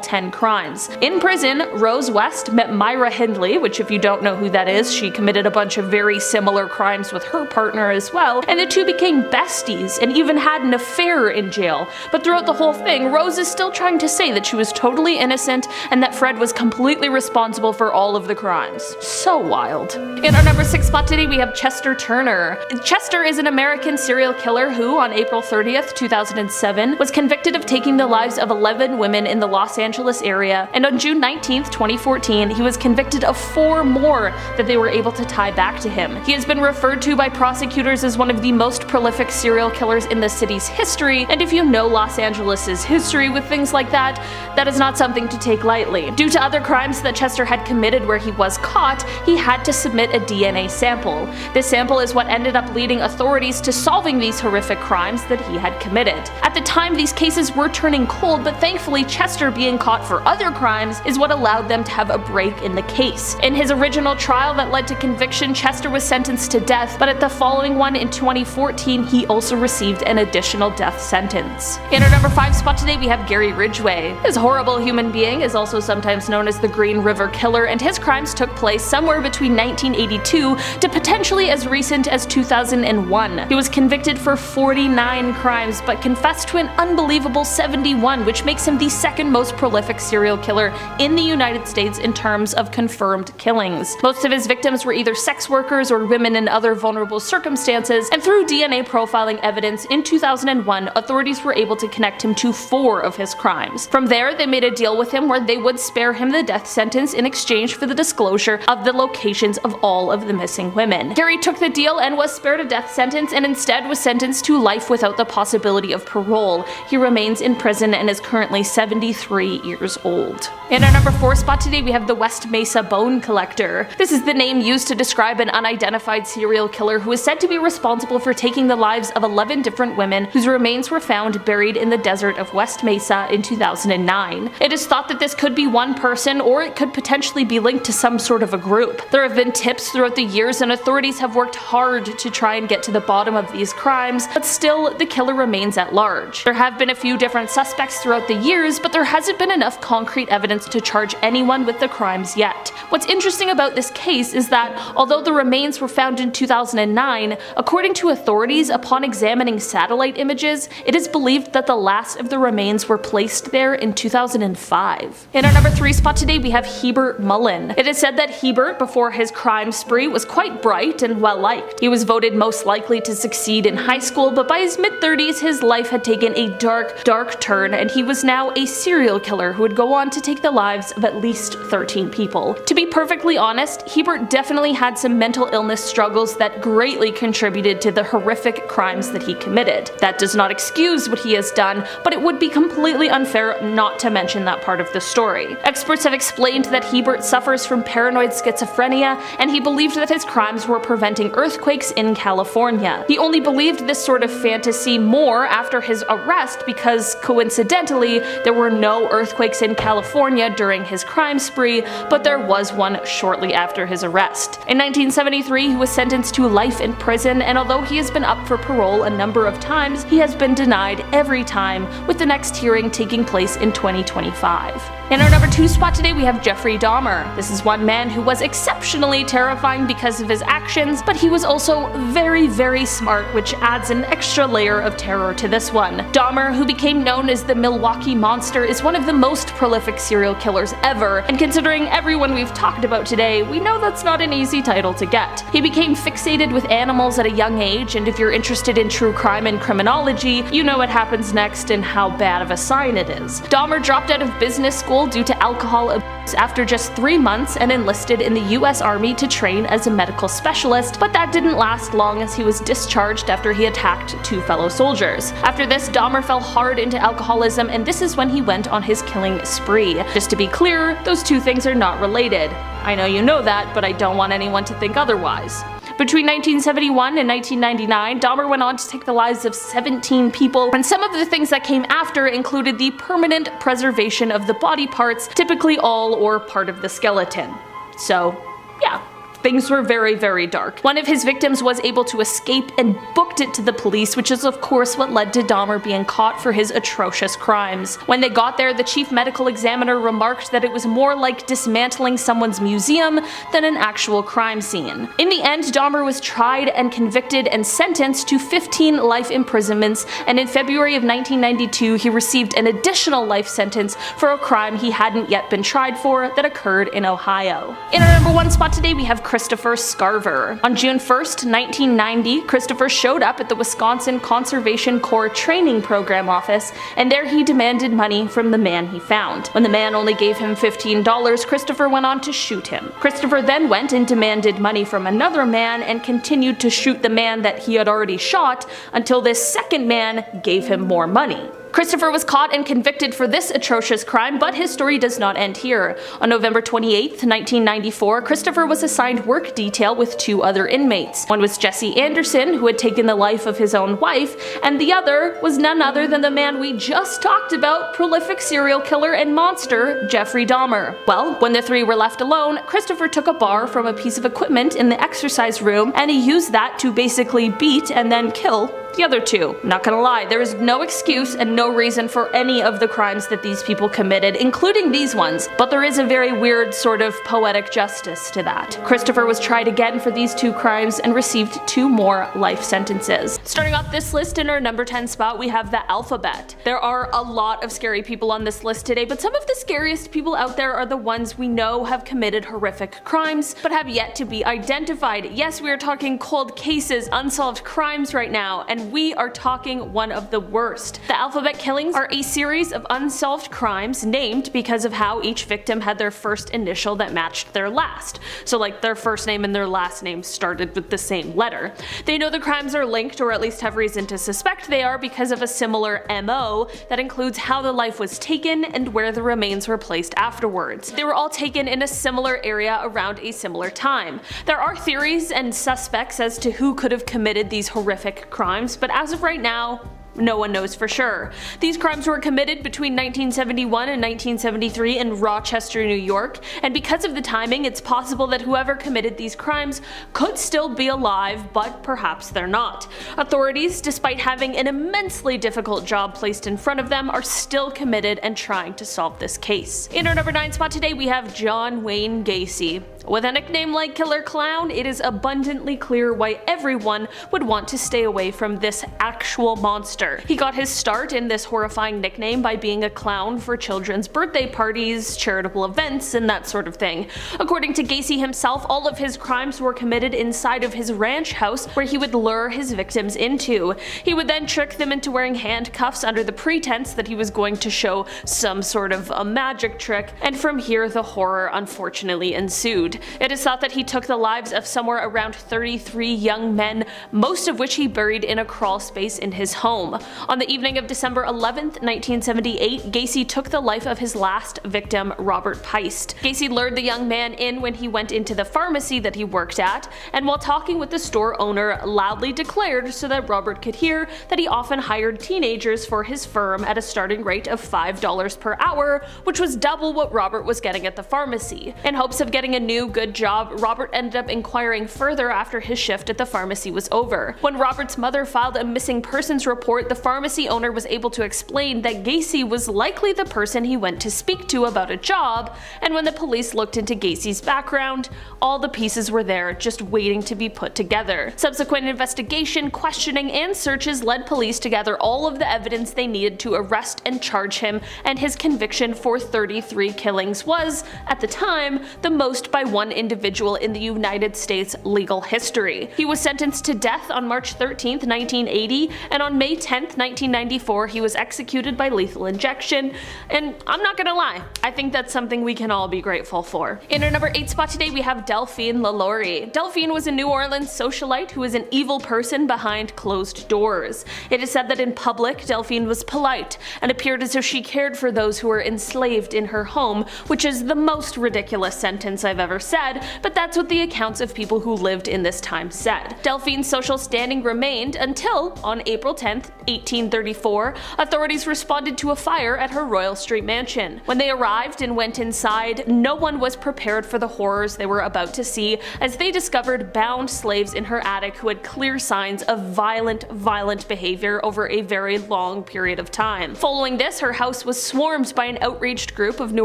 10 crimes. In prison, Rose West met Myra Hindley, which if you don't know who that is, she committed a bunch of very similar crimes with her partner as well, and the two became besties and even had an affair in jail. But throughout the whole thing, Rose is still trying to say that she was totally innocent and that Fred was completely responsible for all of the crimes. So wild. In our number 6 spot today, we have Chester Turner. Chester is an American serial killer who, on April 30th, 2007, was convicted of taking the lives of 11 women in the Los Angeles area, and on June 19th, 2014, he was convicted of 4 more that they were able to tie back to him. He has been referred to by prosecutors as one of the most prolific serial killers in the city's history, and if you know Los Angeles' history with things like that, that is not something to take lightly. Due to other crimes that Chester had committed where he was caught, he had to submit a DNA sample. This sample is what ended up leading authorities to solving these horrific crimes that he had committed. At the time, these cases were turning cold, but thankfully Chester being caught for other crimes is what allowed them to have a break in the case. In his original trial that led to conviction, Chester was sentenced to death, but at the following one in 2014, he also received an additional death sentence. In our number 5 spot today, we have Gary Ridgway. This horrible human being is also sometimes known as the Green River Killer, and his crimes took place somewhere between 1982 to potentially as recent as 2001. He was convicted for 49 crimes, but confessed to an unbelievable 71, which makes him the second most prolific serial killer in the United States in terms of confirmed killings. Most of his victims were either sex workers or women in other vulnerable circumstances, and through DNA profiling evidence in 2001, authorities were able to connect him to 4 of his crimes. From there, they made a deal with him where they would spare him the death sentence in exchange for the disclosure of the locations of all of the missing women. Gary took the deal and was spared a death sentence, and instead was sentenced to life without the possibility of parole. He remains in prison and is currently 73 years old. In our number 4 spot today, we have the West Mesa Bone Collector. This is the name used to describe an unidentified serial killer who is said to be responsible for taking the lives of 11 different women whose remains were found buried in the desert of West Mesa in 2009. It is thought that this could be one person, or it could potentially be linked to some sort of a group. There have been tips throughout the years, and authorities have worked hard to try and get to the bottom of these crimes, but still, the killer remains at large. There have been a few different suspects throughout the years, but there hasn't been enough concrete evidence to charge anyone with the crimes yet. What's interesting about this case is that, although the remains were found in 2009, according to authorities, upon examining satellite images, it is believed that the last of the remains were placed there in 2005. In our number 3 spot today, we have Hebert Mullen. It is said that Hebert, before his crime spree, was quite bright and well liked. He was voted most likely to succeed in high school, but by his mid-30s, his life had taken a dark turn, and he was now a serial killer who would go on to take the lives of at least 13 people. To be perfectly honest, Hebert definitely had some mental illness struggles that greatly contributed to the horrific crimes that he committed. That does not excuse what he has done, but it would be completely unfair not to mention that part of the story. Experts have explained that Hebert suffers from paranoid schizophrenia, and he believed that his crimes were preventing earthquakes in California. He only believed this sort of fantasy more after his arrest because, coincidentally, there were no earthquakes in California during his crime spree, but there was one shortly after his arrest. In 1973, he was sentenced to life in prison, and although he has been up for parole a number of times, he has been denied every time, with the next hearing taking place in 2025. In our number 2 spot today, we have Jeffrey Dahmer. This is one man who was exceptionally terrifying because of his actions, but he was also very smart, which adds an extra layer of terror to this one. Dahmer, who became known as the Milwaukee Monster, is one of the most prolific serial killers ever, and considering everyone we've talked about today, we know that's not an easy title to get. He became fixated with animals at a young age, and if you're interested in true crime in criminology, you know what happens next and how bad of a sign it is. Dahmer dropped out of business school due to alcohol abuse after just 3 months and enlisted in the US Army to train as a medical specialist, but that didn't last long as he was discharged after he attacked 2 fellow soldiers. After this, Dahmer fell hard into alcoholism, and this is when he went on his killing spree. Just to be clear, those 2 things are not related. I know you know that, but I don't want anyone to think otherwise. Between 1971 and 1999, Dahmer went on to take the lives of 17 people, and some of the things that came after included the permanent preservation of the body parts, typically all or part of the skeleton. So, yeah. Things were very, very dark. One of his victims was able to escape and booked it to the police, which is of course what led to Dahmer being caught for his atrocious crimes. When they got there, the chief medical examiner remarked that it was more like dismantling someone's museum than an actual crime scene. In the end, Dahmer was tried and convicted and sentenced to 15 life imprisonments, and in February of 1992 he received an additional life sentence for a crime he hadn't yet been tried for that occurred in Ohio. In our number 1 spot today we have Christopher Scarver. On June 1st, 1990, Christopher showed up at the Wisconsin Conservation Corps Training Program office, and there he demanded money from the man he found. When the man only gave him $15, Christopher went on to shoot him. Christopher then went and demanded money from another man and continued to shoot the man that he had already shot until this second man gave him more money. Christopher was caught and convicted for this atrocious crime, but his story does not end here. On November 28, 1994, Christopher was assigned work detail with 2 other inmates. One was Jesse Anderson, who had taken the life of his own wife, and the other was none other than the man we just talked about, prolific serial killer and monster, Jeffrey Dahmer. Well, when the 3 were left alone, Christopher took a bar from a piece of equipment in the exercise room, and he used that to basically beat and then kill the other 2. Not gonna lie, there is no excuse and no reason for any of the crimes that these people committed, including these ones, but there is a very weird sort of poetic justice to that. Christopher was tried again for these 2 crimes and received 2 more life sentences. Starting off this list in our number 10 spot, we have the alphabet. There are a lot of scary people on this list today, but some of the scariest people out there are the ones we know have committed horrific crimes, but have yet to be identified. Yes, we are talking cold cases, unsolved crimes right now, and we are talking one of the worst. The alphabet killings are a series of unsolved crimes named because of how each victim had their first initial that matched their last. So like their first name and their last name started with the same letter. They know the crimes are linked, or at least have reason to suspect they are, because of a similar MO that includes how the life was taken and where the remains were placed afterwards. They were all taken in a similar area around a similar time. There are theories and suspects as to who could have committed these horrific crimes, but as of right now, no one knows for sure. These crimes were committed between 1971 and 1973 in Rochester, New York, and because of the timing, it's possible that whoever committed these crimes could still be alive, but perhaps they're not. Authorities, despite having an immensely difficult job placed in front of them, are still committed and trying to solve this case. In our number 9 spot today, we have John Wayne Gacy. With a nickname like Killer Clown, it is abundantly clear why everyone would want to stay away from this actual monster. He got his start in this horrifying nickname by being a clown for children's birthday parties, charitable events, and that sort of thing. According to Gacy himself, all of his crimes were committed inside of his ranch house, where he would lure his victims into. He would then trick them into wearing handcuffs under the pretense that he was going to show some sort of a magic trick, and from here the horror unfortunately ensued. It is thought that he took the lives of somewhere around 33 young men, most of which he buried in a crawl space in his home. On the evening of December 11th, 1978, Gacy took the life of his last victim, Robert Peist. Gacy lured the young man in when he went into the pharmacy that he worked at, and while talking with the store owner, loudly declared so that Robert could hear that he often hired teenagers for his firm at a starting rate of $5 per hour, which was double what Robert was getting at the pharmacy. In hopes of getting a new good job, Robert ended up inquiring further after his shift at the pharmacy was over. When Robert's mother filed a missing persons report, the pharmacy owner was able to explain that Gacy was likely the person he went to speak to about a job, and when the police looked into Gacy's background, all the pieces were there just waiting to be put together. Subsequent investigation, questioning, and searches led police to gather all of the evidence they needed to arrest and charge him, and his conviction for 33 killings was, at the time, the most by one individual in the United States legal history. He was sentenced to death on March 13, 1980, and on May 10, 1994, he was executed by lethal injection, and I'm not gonna lie, I think that's something we can all be grateful for. In our number 8 spot today, we have Delphine LaLaurie. Delphine was a New Orleans socialite who was an evil person behind closed doors. It is said that in public, Delphine was polite and appeared as if she cared for those who were enslaved in her home, which is the most ridiculous sentence I've ever said, but that's what the accounts of people who lived in this time said. Delphine's social standing remained until, on April 10, 1834, authorities responded to a fire at her Royal Street mansion. When they arrived and went inside, no one was prepared for the horrors they were about to see, as they discovered bound slaves in her attic who had clear signs of violent behavior over a very long period of time. Following this, her house was swarmed by an outraged group of New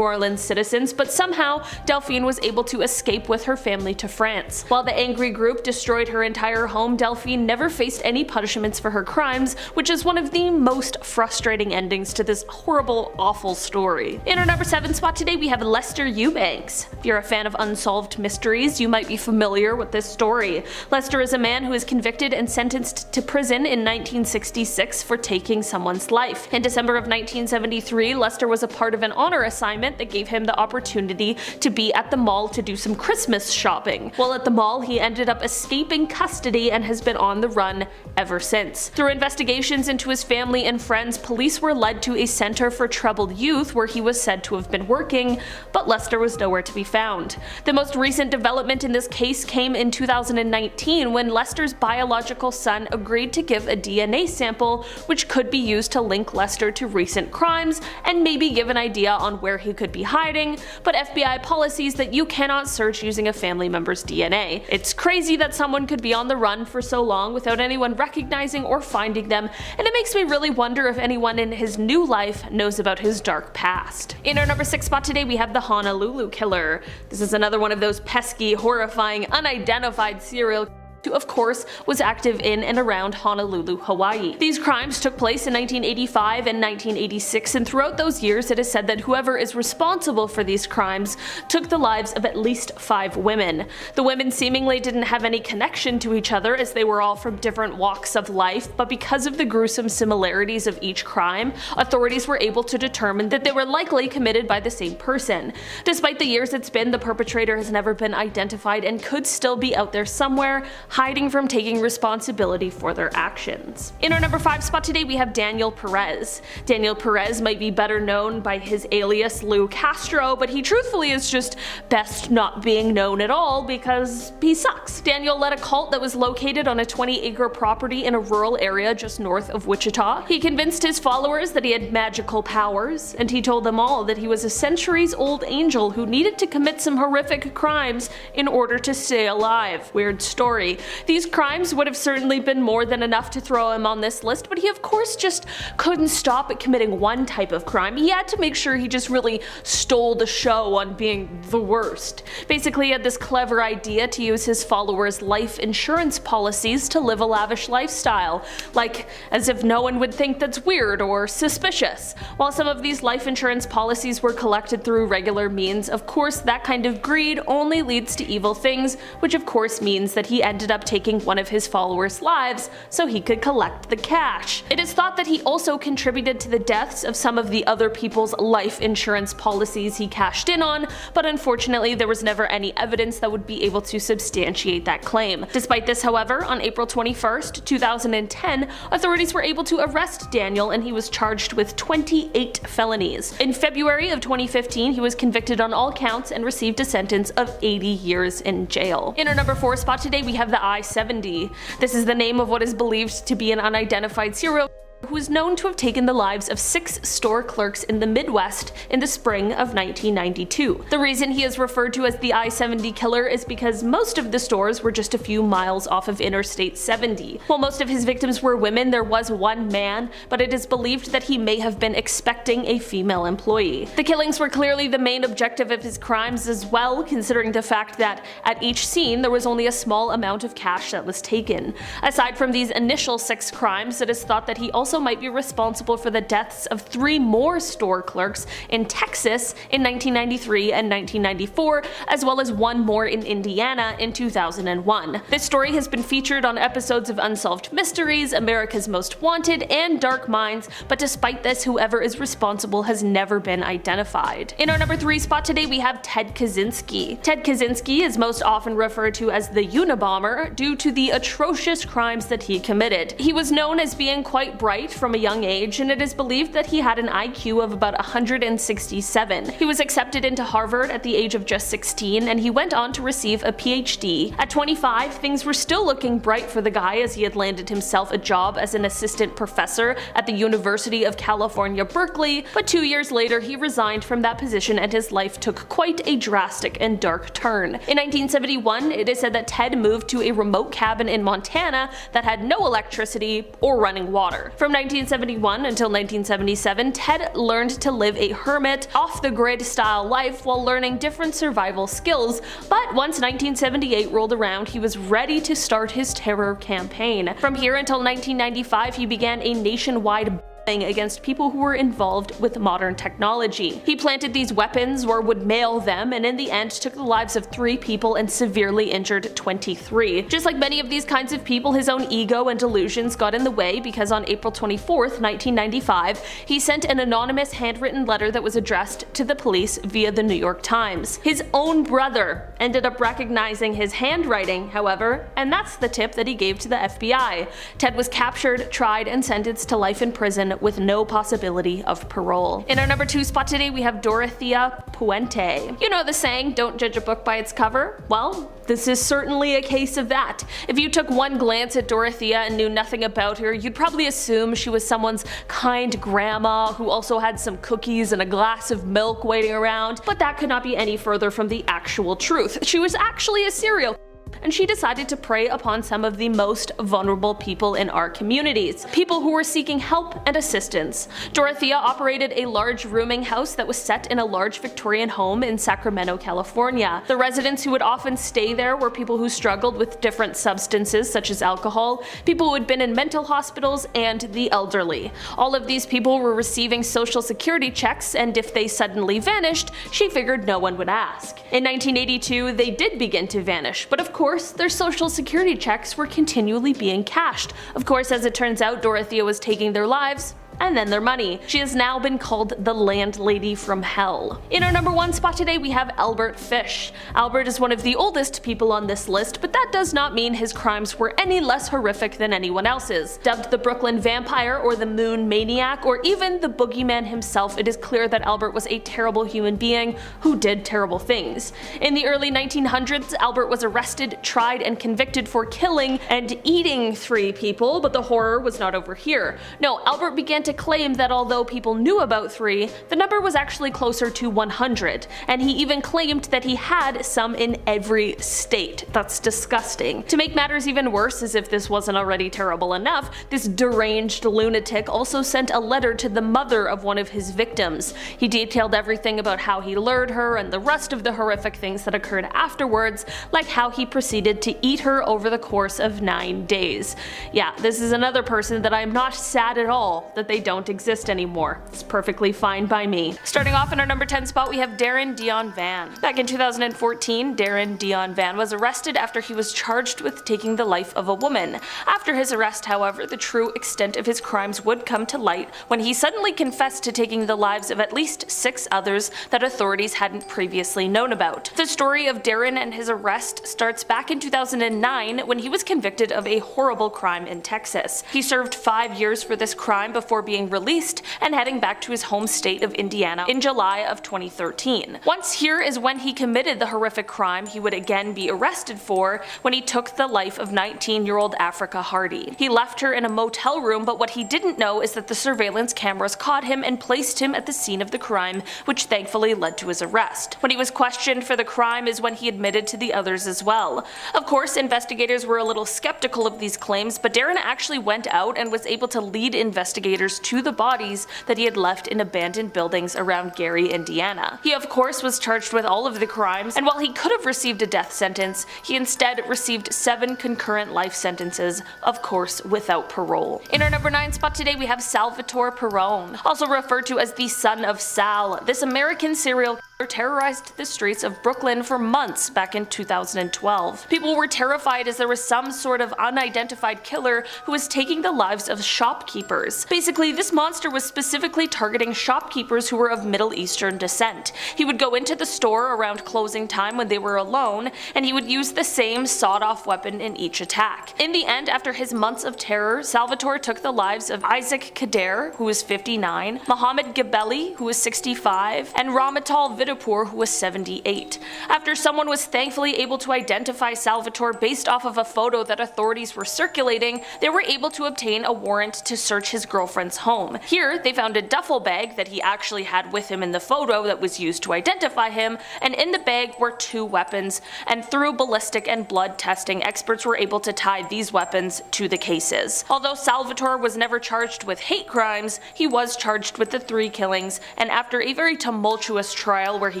Orleans citizens, but somehow Delphine was able to escape with her family to France. While the angry group destroyed her entire home, Delphine never faced any punishments for her crimes, which is one of the most frustrating endings to this horrible, awful story. In our number 7 spot today, we have Lester Eubanks. If you're a fan of unsolved mysteries, you might be familiar with this story. Lester is a man who is convicted and sentenced to prison in 1966 for taking someone's life. In December of 1973, Lester was a part of an honor assignment that gave him the opportunity to be at the mall to do some Christmas shopping. While at the mall, he ended up escaping custody and has been on the run ever since. Through investigations into his family and friends, police were led to a center for troubled youth where he was said to have been working, but Lester was nowhere to be found. The most recent development in this case came in 2019 when Lester's biological son agreed to give a DNA sample which could be used to link Lester to recent crimes and maybe give an idea on where he could be hiding, but FBI policies that you cannot search using a family member's DNA. It's crazy that someone could be on the run for so long without anyone recognizing or finding them, and it makes me really wonder if anyone in his new life knows about his dark past. In our number 6 spot today, we have the Honolulu Killer. This is another one of those pesky, horrifying, unidentified serial who of course was active in and around Honolulu, Hawaii. These crimes took place in 1985 and 1986, and throughout those years it is said that whoever is responsible for these crimes took the lives of at least 5 women. The women seemingly didn't have any connection to each other as they were all from different walks of life, but because of the gruesome similarities of each crime, authorities were able to determine that they were likely committed by the same person. Despite the years it's been, the perpetrator has never been identified and could still be out there somewhere, hiding from taking responsibility for their actions. In our number 5 spot today, we have Daniel Perez. Daniel Perez might be better known by his alias Lou Castro, but he truthfully is just best not being known at all because he sucks. Daniel led a cult that was located on a 20-acre property in a rural area just north of Wichita. He convinced his followers that he had magical powers, and he told them all that he was a centuries-old angel who needed to commit some horrific crimes in order to stay alive. Weird story. These crimes would have certainly been more than enough to throw him on this list, but he of course just couldn't stop at committing one type of crime. He had to make sure he just really stole the show on being the worst. Basically, he had this clever idea to use his followers' life insurance policies to live a lavish lifestyle, like as if no one would think that's weird or suspicious. While some of these life insurance policies were collected through regular means, of course that kind of greed only leads to evil things, which of course means that he ended up taking one of his followers' lives so he could collect the cash. It is thought that he also contributed to the deaths of some of the other people's life insurance policies he cashed in on, but unfortunately there was never any evidence that would be able to substantiate that claim. Despite this, however, on April 21st, 2010, authorities were able to arrest Daniel and he was charged with 28 felonies. In February of 2015, he was convicted on all counts and received a sentence of 80 years in jail. In our number 4 spot today, we have the I-70. This is the name of what is believed to be an unidentified serial who is known to have taken the lives of 6 store clerks in the Midwest in the spring of 1992. The reason he is referred to as the I-70 killer is because most of the stores were just a few miles off of Interstate 70. While most of his victims were women, there was one man, but it is believed that he may have been expecting a female employee. The killings were clearly the main objective of his crimes as well, considering the fact that at each scene there was only a small amount of cash that was taken. Aside from these initial 6 crimes, it is thought that he also also might be responsible for the deaths of 3 more store clerks in Texas in 1993 and 1994, as well as 1 more in Indiana in 2001. This story has been featured on episodes of Unsolved Mysteries, America's Most Wanted, and Dark Minds, but despite this, whoever is responsible has never been identified. In our number 3 spot today, we have Ted Kaczynski. Ted Kaczynski is most often referred to as the Unabomber due to the atrocious crimes that he committed. He was known as being quite bright from a young age, and it is believed that he had an IQ of about 167. He was accepted into Harvard at the age of just 16, and he went on to receive a PhD. At 25, things were still looking bright for the guy as he had landed himself a job as an assistant professor at the University of California, Berkeley, but 2 years later he resigned from that position and his life took quite a drastic and dark turn. In 1971, it is said that Ted moved to a remote cabin in Montana that had no electricity or running water. From 1971 until 1977, Ted learned to live a hermit, off-the-grid style life while learning different survival skills, but once 1978 rolled around, he was ready to start his terror campaign. From here until 1995, he began a nationwide against people who were involved with modern technology. He planted these weapons or would mail them, and in the end took the lives of 3 people and severely injured 23. Just like many of these kinds of people, his own ego and delusions got in the way because on April 24th, 1995, he sent an anonymous handwritten letter that was addressed to the police via the New York Times. His own brother ended up recognizing his handwriting, however, and that's the tip that he gave to the FBI. Ted was captured, tried, and sentenced to life in prison with no possibility of parole. In our number 2 spot today, we have Dorothea Puente. You know the saying, don't judge a book by its cover? Well, this is certainly a case of that. If you took one glance at Dorothea and knew nothing about her, you'd probably assume she was someone's kind grandma who also had some cookies and a glass of milk waiting around, but that could not be any further from the actual truth. She was actually a serial and she decided to prey upon some of the most vulnerable people in our communities, people who were seeking help and assistance. Dorothea operated a large rooming house that was set in a large Victorian home in Sacramento, California. The residents who would often stay there were people who struggled with different substances such as alcohol, people who had been in mental hospitals, and the elderly. All of these people were receiving social security checks, and if they suddenly vanished, she figured no one would ask. In 1982, they did begin to vanish, but of course, their social security checks were continually being cashed. Of course, as it turns out, Dorothea was taking their lives and then their money. She has now been called the landlady from hell. In our number 1 spot today, we have Albert Fish. Albert is one of the oldest people on this list, but that does not mean his crimes were any less horrific than anyone else's. Dubbed the Brooklyn Vampire or the Moon Maniac or even the Boogeyman himself, it is clear that Albert was a terrible human being who did terrible things. In the early 1900s, Albert was arrested, tried, and convicted for killing and eating 3 people, but the horror was not over here. No, Albert began to claim that although people knew about 3, the number was actually closer to 100, and he even claimed that he had some in every state. That's disgusting. To make matters even worse, as if this wasn't already terrible enough, this deranged lunatic also sent a letter to the mother of one of his victims. He detailed everything about how he lured her and the rest of the horrific things that occurred afterwards, like how he proceeded to eat her over the course of 9 days. Yeah, this is another person that I'm not sad at all that they don't exist anymore. It's perfectly fine by me. Starting off in our number 10 spot, we have Darren Dion Van. Back in 2014, Darren Dion Van was arrested after he was charged with taking the life of a woman. After his arrest, however, the true extent of his crimes would come to light when he suddenly confessed to taking the lives of at least 6 others that authorities hadn't previously known about. The story of Darren and his arrest starts back in 2009 when he was convicted of a horrible crime in Texas. He served 5 years for this crime before being released and heading back to his home state of Indiana in July of 2013. Once here is when he committed the horrific crime he would again be arrested for when he took the life of 19-year-old Africa Hardy. He left her in a motel room, but what he didn't know is that the surveillance cameras caught him and placed him at the scene of the crime, which thankfully led to his arrest. When he was questioned for the crime is when he admitted to the others as well. Of course, investigators were a little skeptical of these claims, but Darren actually went out and was able to lead investigators signatures to the bodies that he had left in abandoned buildings around Gary, Indiana. He of course was charged with all of the crimes, and while he could have received a death sentence, he instead received 7 concurrent life sentences, of course without parole. In our number 9 spot today we have Salvatore Perrone, also referred to as the Son of Sal. This American serial terrorized the streets of Brooklyn for months back in 2012. People were terrified as there was some sort of unidentified killer who was taking the lives of shopkeepers. Basically, this monster was specifically targeting shopkeepers who were of Middle Eastern descent. He would go into the store around closing time when they were alone, and he would use the same sawed-off weapon in each attack. In the end, after his months of terror, Salvatore took the lives of Isaac Kader, who was 59, Mohammed Gabelli, who was 65, and Ramatal Vidapur, who was 78. After someone was thankfully able to identify Salvatore based off of a photo that authorities were circulating, they were able to obtain a warrant to search his girlfriend's home. Here, they found a duffel bag that he actually had with him in the photo that was used to identify him, and in the bag were 2 weapons, and through ballistic and blood testing, experts were able to tie these weapons to the cases. Although Salvatore was never charged with hate crimes, he was charged with the 3 killings, and after a very tumultuous trial where he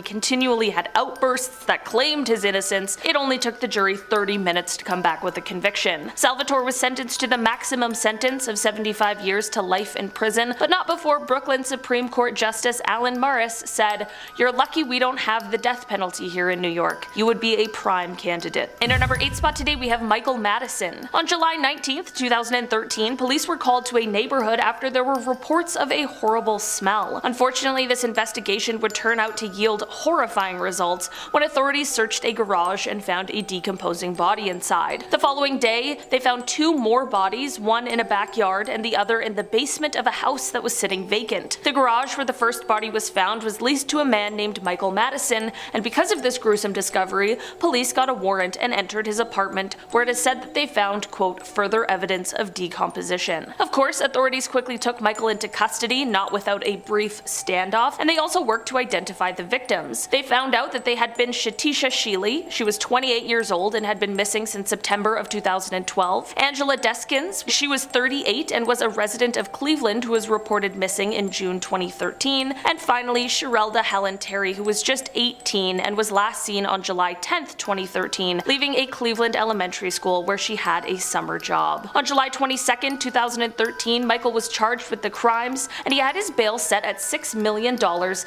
continually had outbursts that claimed his innocence, it only took the jury 30 minutes to come back with a conviction. Salvatore was sentenced to the maximum sentence of 75 years to life in prison, but not before Brooklyn Supreme Court Justice Alan Morris said, "You're lucky we don't have the death penalty here in New York. You would be a prime candidate." In our number 8 spot today we have Michael Madison. On July 19th, 2013, police were called to a neighborhood after there were reports of a horrible smell. Unfortunately, this investigation would turn out to yield horrifying results when authorities searched a garage and found a decomposing body inside. The following day, they found 2 more bodies, one in a backyard and the other in the basement of a house that was sitting vacant. The garage where the first body was found was leased to a man named Michael Madison, and because of this gruesome discovery, police got a warrant and entered his apartment, where it is said that they found, quote, further evidence of decomposition. Of course, authorities quickly took Michael into custody, not without a brief standoff, and they also worked to identify the victims. They found out that they had been Shatisha Sheely, she was 28 years old and had been missing since September of 2012, Angela Deskins, she was 38 and was a resident of Cleveland who was reported missing in June 2013, and finally Sherelda Helen Terry, who was just 18 and was last seen on July 10th, 2013, leaving a Cleveland elementary school where she had a summer job. On July 22nd, 2013, Michael was charged with the crimes, and he had his bail set at $6 million,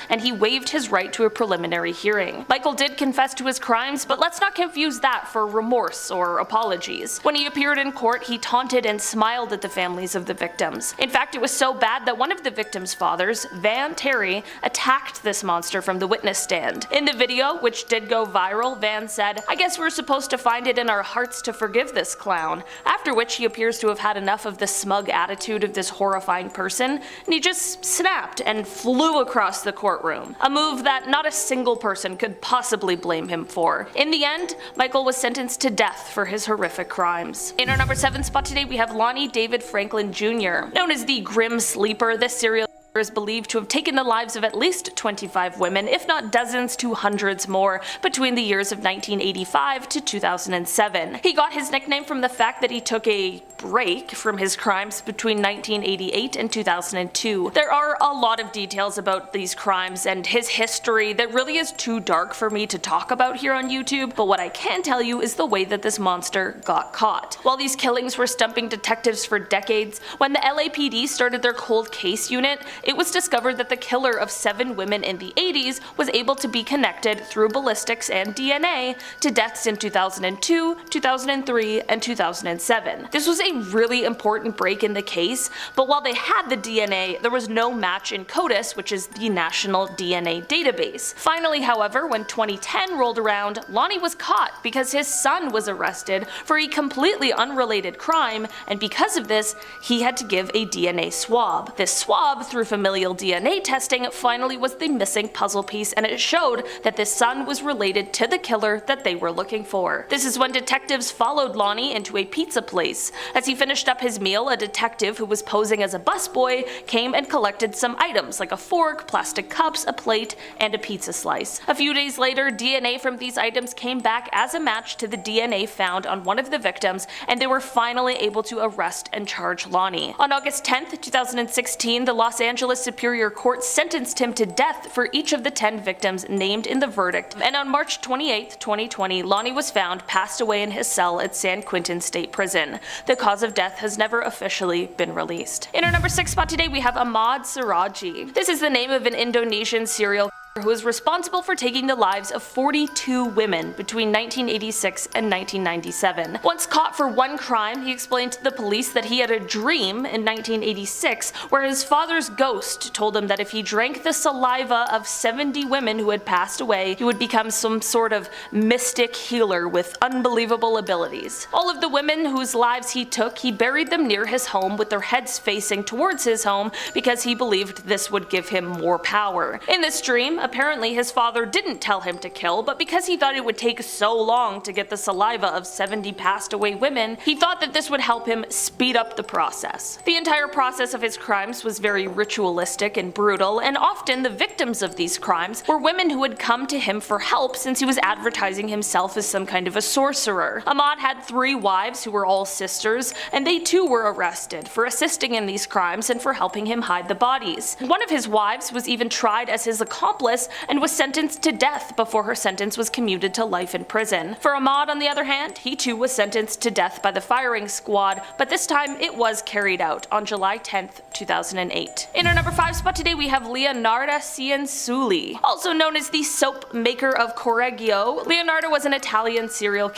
and he waived his right to a preliminary hearing. Michael did confess to his crimes, but let's not confuse that for remorse or apologies. When he appeared in court, he taunted and smiled at the families of the victims. In fact, it was so bad that one of the victims' fathers, Van Terry, attacked this monster from the witness stand. In the video, which did go viral, Van said, "I guess we're supposed to find it in our hearts to forgive this clown," after which he appears to have had enough of the smug attitude of this horrifying person, and he just snapped and flew across the courtroom. A move that not a single person could possibly blame him for. In the end, Michael was sentenced to death for his horrific crimes. In our number 7 spot today we have Lonnie David Franklin Jr. Known as the Grim Sleeper, this serial is believed to have taken the lives of at least 25 women, if not dozens to hundreds more, between the years of 1985 to 2007. He got his nickname from the fact that he took a break from his crimes between 1988 and 2002. There are a lot of details about these crimes and his history that really is too dark for me to talk about here on YouTube, but what I can tell you is the way that this monster got caught. While these killings were stumping detectives for decades, when the LAPD started their cold case unit, it was discovered that the killer of 7 women in the 80s was able to be connected through ballistics and DNA to deaths in 2002, 2003, and 2007. This was a really important break in the case, but while they had the DNA, there was no match in CODIS, which is the national DNA database. Finally, however, when 2010 rolled around, Lonnie was caught because his son was arrested for a completely unrelated crime, and because of this, he had to give a DNA swab. This swab, through intrafamilial DNA testing finally was the missing puzzle piece, and it showed that this son was related to the killer that they were looking for. This is when detectives followed Lonnie into a pizza place. As he finished up his meal, a detective who was posing as a busboy came and collected some items like a fork, plastic cups, a plate, and a pizza slice. A few days later, DNA from these items came back as a match to the DNA found on one of the victims, and they were finally able to arrest and charge Lonnie. On August 10th, 2016, the Los Angeles Superior Court sentenced him to death for each of the 10 victims named in the verdict, and on March 28, 2020, Lonnie was found passed away in his cell at San Quentin State Prison. The cause of death has never officially been released. In our number 6 spot today, we have Ahmad Siraji. This is the name of an Indonesian serial killer who is responsible for taking the lives of 42 women between 1986 and 1997. Once caught for one crime, he explained to the police that he had a dream in 1986 where his father's ghost told him that if he drank the saliva of 70 women who had passed away, he would become some sort of mystic healer with unbelievable abilities. All of the women whose lives he took, he buried them near his home with their heads facing towards his home because he believed this would give him more power. In this dream, apparently his father didn't tell him to kill, but because he thought it would take so long to get the saliva of 70 passed away women, he thought that this would help him speed up the process. The entire process of his crimes was very ritualistic and brutal, and often the victims of these crimes were women who had come to him for help since he was advertising himself as some kind of a sorcerer. Ahmad had 3 wives who were all sisters, and they too were arrested for assisting in these crimes and for helping him hide the bodies. One of his wives was even tried as his accomplice and was sentenced to death before her sentence was commuted to life in prison. For Ahmad, on the other hand, he too was sentenced to death by the firing squad, but this time it was carried out on July 10th, 2008. In our number 5 spot today, we have Leonardo Ciansuli. Also known as the soap maker of Correggio, Leonardo was an Italian serial killer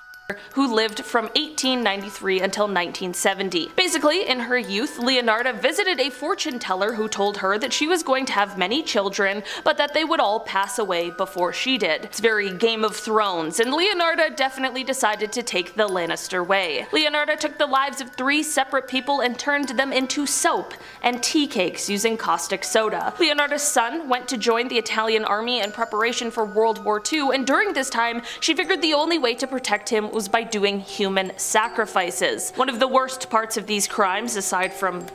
who lived from 1893 until 1970. Basically, in her youth, Leonardo visited a fortune teller who told her that she was going to have many children, but that they would all pass away before she did. It's very Game of Thrones, and Leonardo definitely decided to take the Lannister way. Leonardo took the lives of 3 separate people and turned them into soap and tea cakes using caustic soda. Leonardo's son went to join the Italian army in preparation for World War II, and during this time, she figured the only way to protect him was by doing human sacrifices. One of the worst parts of these crimes, aside from,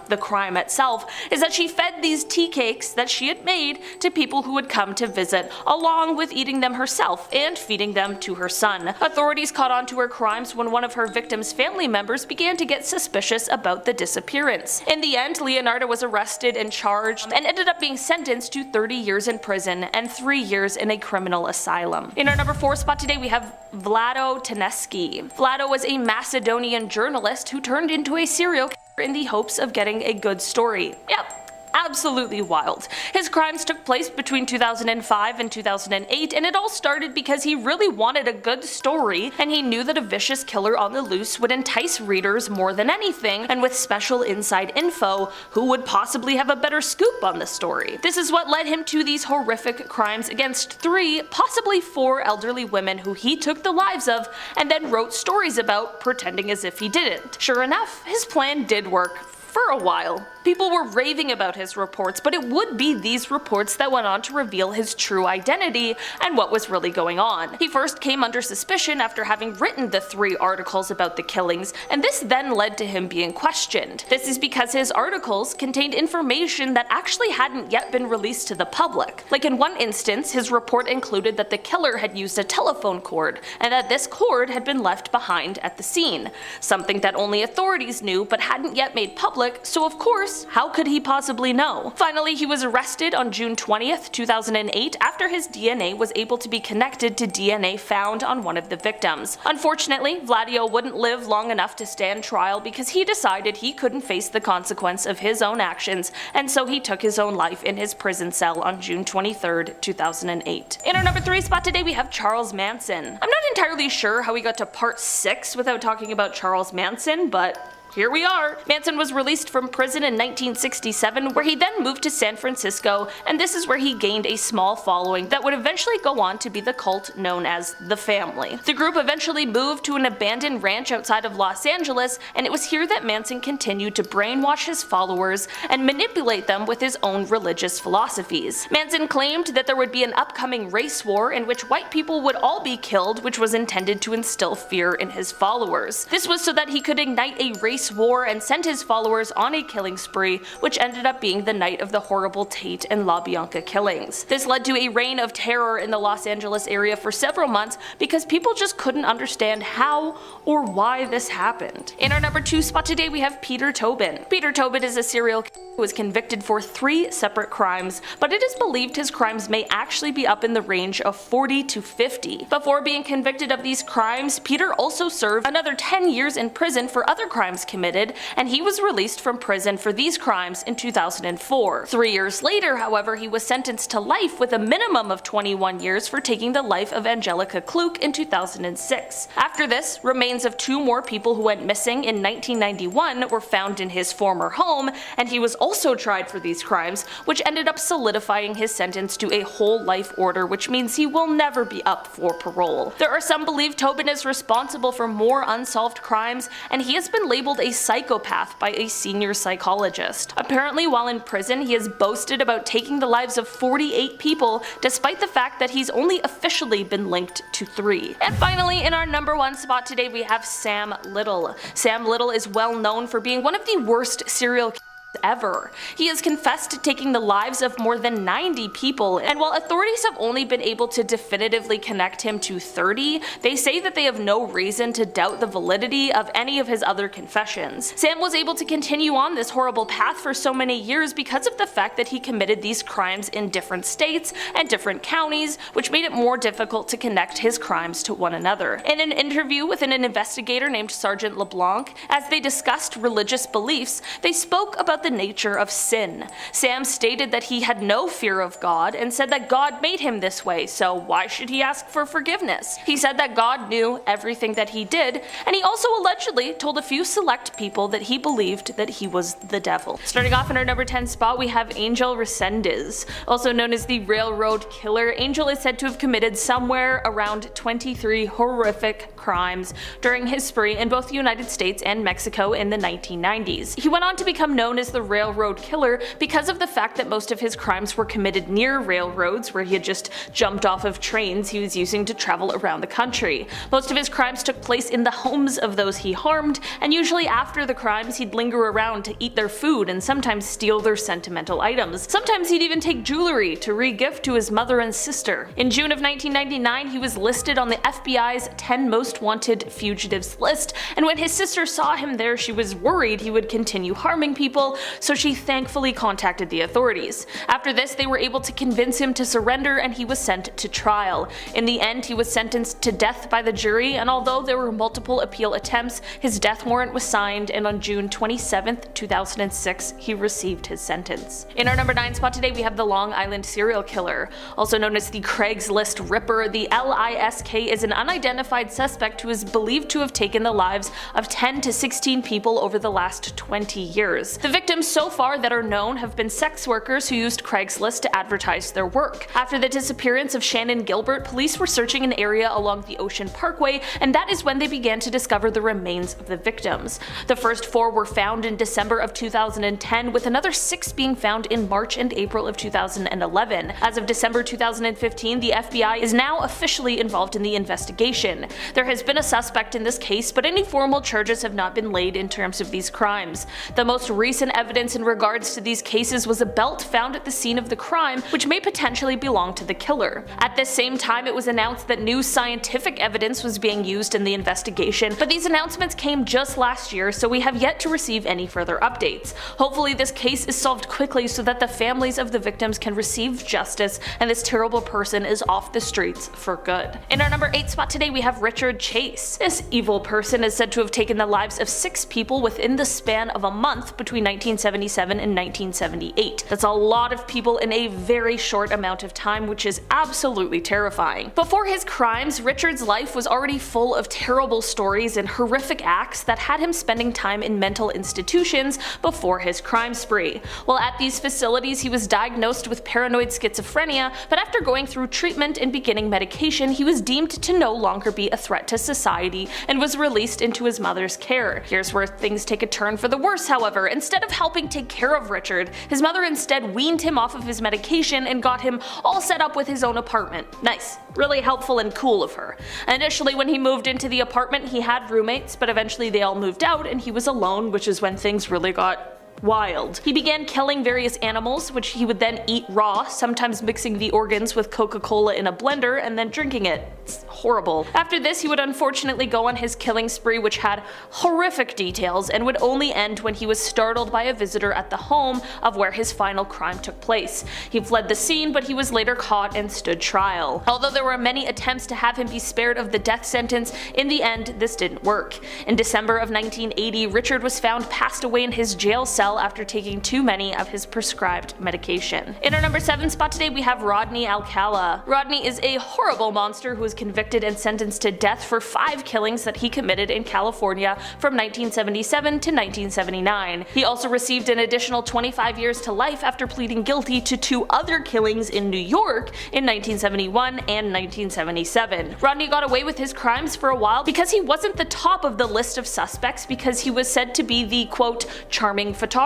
the crime itself, is that she fed these tea cakes that she had made to people who would come to visit, along with eating them herself and feeding them to her son. Authorities caught on to her crimes when one of her victims' family members began to get suspicious about the disappearance. In the end, Leonardo was arrested and charged and ended up being sentenced to 30 years in prison and 3 years in a criminal asylum. In our number 4 spot today, we have Vlado Teneski. Vlado was a Macedonian journalist who turned into a serial killer in the hopes of getting a good story. Yep. Absolutely wild. His crimes took place between 2005 and 2008, and it all started because he really wanted a good story, and he knew that a vicious killer on the loose would entice readers more than anything, and with special inside info, who would possibly have a better scoop on the story. This is what led him to these horrific crimes against 3, possibly 4 elderly women who he took the lives of, and then wrote stories about, pretending as if he didn't. Sure enough, his plan did work for a while. People were raving about his reports, but it would be these reports that went on to reveal his true identity and what was really going on. He first came under suspicion after having written the 3 articles about the killings, and this then led to him being questioned. This is because his articles contained information that actually hadn't yet been released to the public. Like in one instance, his report included that the killer had used a telephone cord, and that this cord had been left behind at the scene, something that only authorities knew but hadn't yet made public, so of course, how could he possibly know? Finally, he was arrested on June 20th, 2008 after his DNA was able to be connected to DNA found on one of the victims. Unfortunately, Vladio wouldn't live long enough to stand trial because he decided he couldn't face the consequence of his own actions, and so he took his own life in his prison cell on June 23rd, 2008. In our number 3 spot today, we have Charles Manson. I'm not entirely sure how we got to part 6 without talking about Charles Manson, but here we are. Manson was released from prison in 1967, where he then moved to San Francisco, and this is where he gained a small following that would eventually go on to be the cult known as The Family. The group eventually moved to an abandoned ranch outside of Los Angeles, and it was here that Manson continued to brainwash his followers and manipulate them with his own religious philosophies. Manson claimed that there would be an upcoming race war in which white people would all be killed, which was intended to instill fear in his followers. This was so that he could ignite a race war and send his followers on a killing spree, which ended up being the night of the horrible Tate and LaBianca killings. This led to a reign of terror in the Los Angeles area for several months because people just couldn't understand how or why this happened. In our number 2 spot today, we have Peter Tobin. Peter Tobin is a serial killer who was convicted for 3 separate crimes, but it is believed his crimes may actually be up in the range of 40 to 50. Before being convicted of these crimes, Peter also served another 10 years in prison for other crimes committed, and he was released from prison for these crimes in 2004. 3 years later, however, he was sentenced to life with a minimum of 21 years for taking the life of Angelica Kluk in 2006. After this, remains of 2 more people who went missing in 1991 were found in his former home, and he was also tried for these crimes, which ended up solidifying his sentence to a whole life order, which means he will never be up for parole. There are some believe Tobin is responsible for more unsolved crimes, and he has been labeled a psychopath by a senior psychologist. Apparently, while in prison, he has boasted about taking the lives of 48 people, despite the fact that he's only officially been linked to 3. And finally, in our number 1 spot today, we have Sam Little. Sam Little is well known for being one of the worst serial killers ever. He has confessed to taking the lives of more than 90 people, and while authorities have only been able to definitively connect him to 30, they say that they have no reason to doubt the validity of any of his other confessions. Sam was able to continue on this horrible path for so many years because of the fact that he committed these crimes in different states and different counties, which made it more difficult to connect his crimes to one another. In an interview with an investigator named Sergeant LeBlanc, as they discussed religious beliefs, they spoke about the nature of sin. Sam stated that he had no fear of God and said that God made him this way, so why should he ask for forgiveness? He said that God knew everything that he did, and he also allegedly told a few select people that he believed that he was the devil. Starting off in our number 10 spot, we have Angel Resendez. Also known as the Railroad Killer, Angel is said to have committed somewhere around 23 horrific crimes during his spree in both the United States and Mexico in the 1990s. He went on to become known as the Railroad Killer because of the fact that most of his crimes were committed near railroads, where he had just jumped off of trains he was using to travel around the country. Most of his crimes took place in the homes of those he harmed, and usually after the crimes he'd linger around to eat their food and sometimes steal their sentimental items. Sometimes he'd even take jewelry to re-gift to his mother and sister. In June of 1999, he was listed on the FBI's 10 most wanted fugitives list, and when his sister saw him there, she was worried he would continue harming people, so she thankfully contacted the authorities. After this, they were able to convince him to surrender, and he was sent to trial. In the end, he was sentenced to death by the jury, and although there were multiple appeal attempts, his death warrant was signed, and on June 27, 2006, he received his sentence. In our number 9 spot today, we have the Long Island serial killer. Also known as the Craigslist Ripper, the LISK is an unidentified suspect who is believed to have taken the lives of 10 to 16 people over the last 20 years. The victims so far that are known have been sex workers who used Craigslist to advertise their work. After the disappearance of Shannon Gilbert, police were searching an area along the Ocean Parkway, and that is when they began to discover the remains of the victims. The first 4 were found in December of 2010, with another 6 being found in March and April of 2011. As of December 2015, the FBI is now officially involved in the investigation. There has been a suspect in this case, but any formal charges have not been laid in terms of these crimes. The most recent evidence in regards to these cases was a belt found at the scene of the crime, which may potentially belong to the killer. At the same time, it was announced that new scientific evidence was being used in the investigation, but these announcements came just last year, so we have yet to receive any further updates. Hopefully this case is solved quickly so that the families of the victims can receive justice and this terrible person is off the streets for good. In our number 8 spot today, we have Richard Chase. This evil person is said to have taken the lives of 6 people within the span of a month between 1977 and 1978. That's a lot of people in a very short amount of time, which is absolutely terrifying. Before his crimes, Richard's life was already full of terrible stories and horrific acts that had him spending time in mental institutions before his crime spree. While at these facilities, he was diagnosed with paranoid schizophrenia, but after going through treatment and beginning medication, he was deemed to no longer be a threat to society and was released into his mother's care. Here's where things take a turn for the worse, however. Instead of helping take care of Richard, his mother instead weaned him off of his medication and got him all set up with his own apartment. Nice. Really helpful and cool of her. Initially, when he moved into the apartment, he had roommates, but eventually they all moved out and he was alone, which is when things really got wild. He began killing various animals, which he would then eat raw, sometimes mixing the organs with Coca-Cola in a blender and then drinking it. It's horrible. After this, he would unfortunately go on his killing spree, which had horrific details and would only end when he was startled by a visitor at the home of where his final crime took place. He fled the scene, but he was later caught and stood trial. Although there were many attempts to have him be spared of the death sentence, in the end this didn't work. In December of 1980, Richard was found passed away in his jail cell after taking too many of his prescribed medication. In our number 7 spot today, we have Rodney Alcala. Rodney is a horrible monster who was convicted and sentenced to death for 5 killings that he committed in California from 1977 to 1979. He also received an additional 25 years to life after pleading guilty to 2 other killings in New York in 1971 and 1977. Rodney got away with his crimes for a while because he wasn't the top of the list of suspects because he was said to be the quote charming photographer.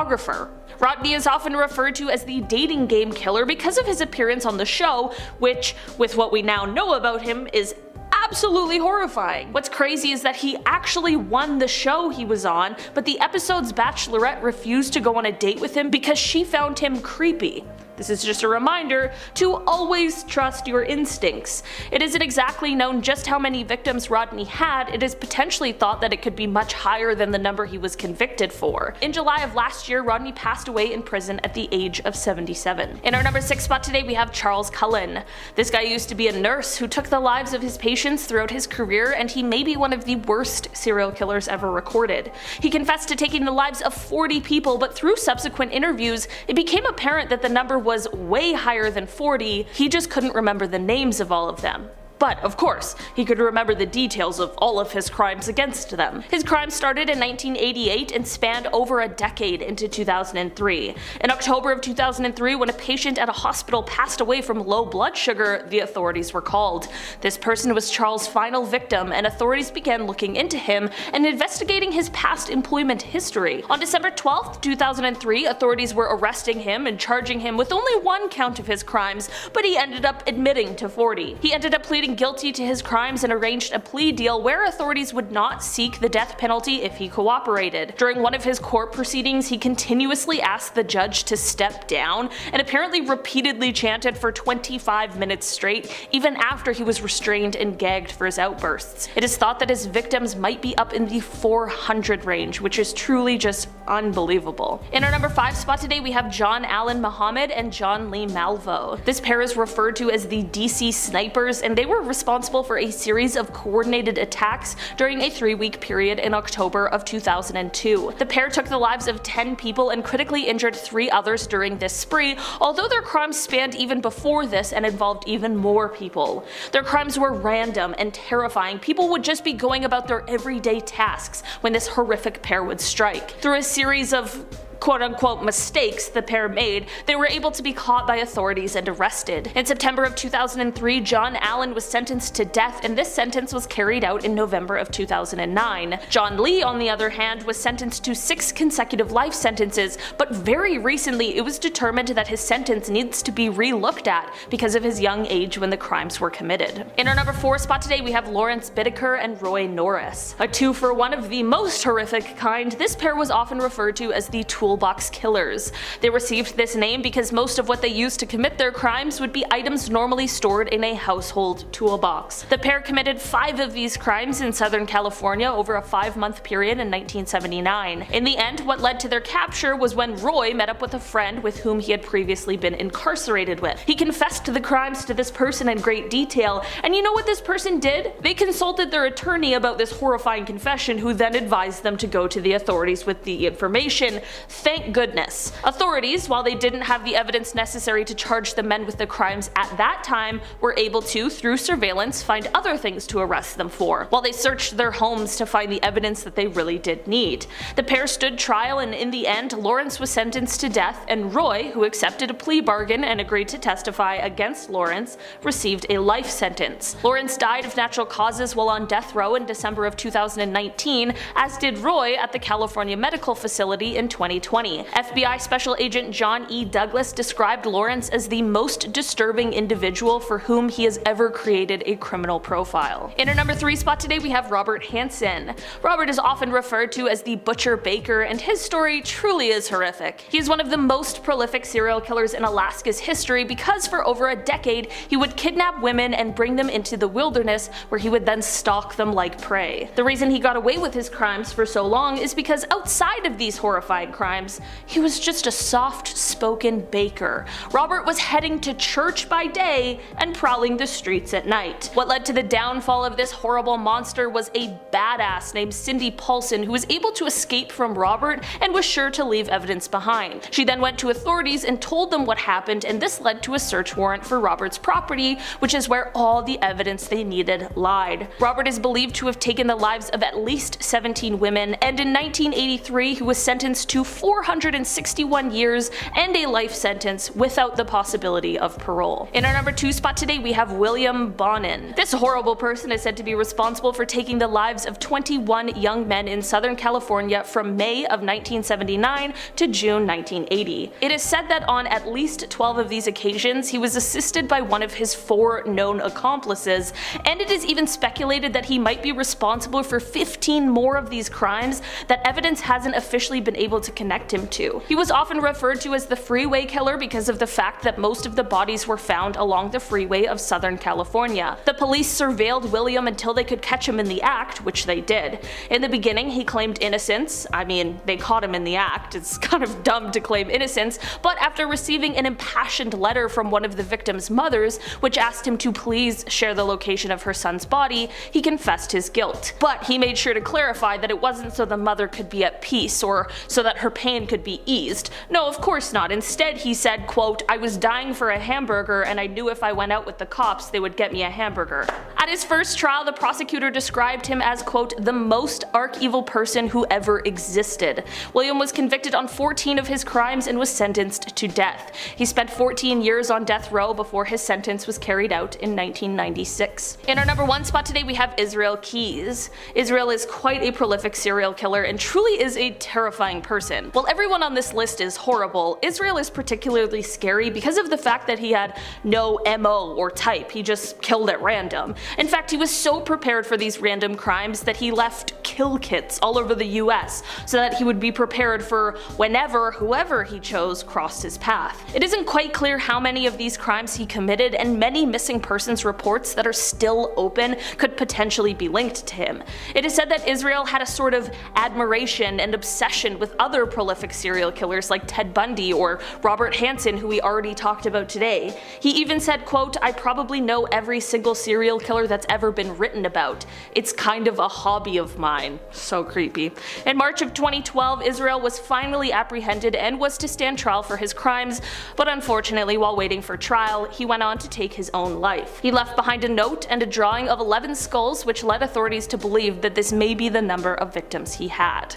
Rodney is often referred to as the dating game killer because of his appearance on the show, which, with what we now know about him, is absolutely horrifying. What's crazy is that he actually won the show he was on, but the episode's bachelorette refused to go on a date with him because she found him creepy. This is just a reminder to always trust your instincts. It isn't exactly known just how many victims Rodney had. It is potentially thought that it could be much higher than the number he was convicted for. In July of last year, Rodney passed away in prison at the age of 77. In our number 6 spot today, we have Charles Cullen. This guy used to be a nurse who took the lives of his patients throughout his career, and he may be one of the worst serial killers ever recorded. He confessed to taking the lives of 40 people, but through subsequent interviews, it became apparent that the number was way higher than 40, he just couldn't remember the names of all of them. But, of course, he could remember the details of all of his crimes against them. His crimes started in 1988 and spanned over a decade into 2003. In October of 2003, when a patient at a hospital passed away from low blood sugar, the authorities were called. This person was Charles' final victim, and authorities began looking into him and investigating his past employment history. On December 12, 2003, authorities were arresting him and charging him with only 1 count of his crimes, but he ended up admitting to 40. He ended up pleading guilty to his crimes and arranged a plea deal where authorities would not seek the death penalty if he cooperated. During one of his court proceedings, he continuously asked the judge to step down and apparently repeatedly chanted for 25 minutes straight, even after he was restrained and gagged for his outbursts. It is thought that his victims might be up in the 400 range, which is truly just unbelievable. In our number 5 spot today, we have John Allen Muhammad and John Lee Malvo. This pair is referred to as the DC Snipers, and they were responsible for a series of coordinated attacks during a 3-week period in October of 2002. The pair took the lives of 10 people and critically injured 3 others during this spree, although their crimes spanned even before this and involved even more people. Their crimes were random and terrifying. People would just be going about their everyday tasks when this horrific pair would strike. Through a series of quote-unquote mistakes the pair made, they were able to be caught by authorities and arrested. In September of 2003, John Allen was sentenced to death, and this sentence was carried out in November of 2009. John Lee, on the other hand, was sentenced to 6 consecutive life sentences, but very recently it was determined that his sentence needs to be re-looked at because of his young age when the crimes were committed. In our number 4 spot today, we have Lawrence Bittaker and Roy Norris. A 2-for-1 of the most horrific kind, this pair was often referred to as the toolbox killers. They received this name because most of what they used to commit their crimes would be items normally stored in a household toolbox. The pair committed 5 of these crimes in Southern California over a 5-month period in 1979. In the end, what led to their capture was when Roy met up with a friend with whom he had previously been incarcerated with. He confessed to the crimes to this person in great detail, and you know what this person did? They consulted their attorney about this horrifying confession, who then advised them to go to the authorities with the information, Thank goodness. Authorities, while they didn't have the evidence necessary to charge the men with the crimes at that time, were able to, through surveillance, find other things to arrest them for, while they searched their homes to find the evidence that they really did need. The pair stood trial, and in the end, Lawrence was sentenced to death, and Roy, who accepted a plea bargain and agreed to testify against Lawrence, received a life sentence. Lawrence died of natural causes while on death row in December of 2019, as did Roy at the California Medical Facility in 2020. FBI Special Agent John E. Douglas described Lawrence as the most disturbing individual for whom he has ever created a criminal profile. In our number 3 spot today, we have Robert Hansen. Robert is often referred to as the Butcher Baker, and his story truly is horrific. He is one of the most prolific serial killers in Alaska's history because for over a decade he would kidnap women and bring them into the wilderness, where he would then stalk them like prey. The reason he got away with his crimes for so long is because outside of these horrifying crimes, he was just a soft-spoken baker. Robert was heading to church by day and prowling the streets at night. What led to the downfall of this horrible monster was a badass named Cindy Paulson, who was able to escape from Robert and was sure to leave evidence behind. She then went to authorities and told them what happened, and this led to a search warrant for Robert's property, which is where all the evidence they needed lied. Robert is believed to have taken the lives of at least 17 women, and in 1983 he was sentenced to 461 years and a life sentence without the possibility of parole. In our number 2 spot today, we have William Bonin. This horrible person is said to be responsible for taking the lives of 21 young men in Southern California from May of 1979 to June 1980. It is said that on at least 12 of these occasions he was assisted by one of his 4 known accomplices, and it is even speculated that he might be responsible for 15 more of these crimes that evidence hasn't officially been able to connect him to. He was often referred to as the freeway killer because of the fact that most of the bodies were found along the freeway of Southern California. The police surveilled William until they could catch him in the act, which they did. In the beginning he claimed innocence. I mean, they caught him in the act, it's kind of dumb to claim innocence, but after receiving an impassioned letter from one of the victim's mothers, which asked him to please share the location of her son's body, he confessed his guilt. But he made sure to clarify that it wasn't so the mother could be at peace or so that her pain could be eased. No, of course not. Instead he said, quote, "I was dying for a hamburger and I knew if I went out with the cops they would get me a hamburger." At his first trial, the prosecutor described him as, quote, "the most arch-evil person who ever existed." William was convicted on 14 of his crimes and was sentenced to death. He spent 14 years on death row before his sentence was carried out in 1996. In our number 1 spot today, we have Israel Keyes. Israel is quite a prolific serial killer and truly is a terrifying person. While everyone on this list is horrible, Israel is particularly scary because of the fact that he had no MO or type. He just killed at random. In fact, he was so prepared for these random crimes that he left kill kits all over the US so that he would be prepared for whenever whoever he chose crossed his path. It isn't quite clear how many of these crimes he committed, and many missing persons reports that are still open could potentially be linked to him. It is said that Israel had a sort of admiration and obsession with other prolific serial killers like Ted Bundy or Robert Hansen, who we already talked about today. He even said, quote, "I probably know every single serial killer that's ever been written about. It's kind of a hobby of mine." So creepy. In March of 2012, Israel was finally apprehended and was to stand trial for his crimes, but unfortunately while waiting for trial, he went on to take his own life. He left behind a note and a drawing of 11 skulls, which led authorities to believe that this may be the number of victims he had.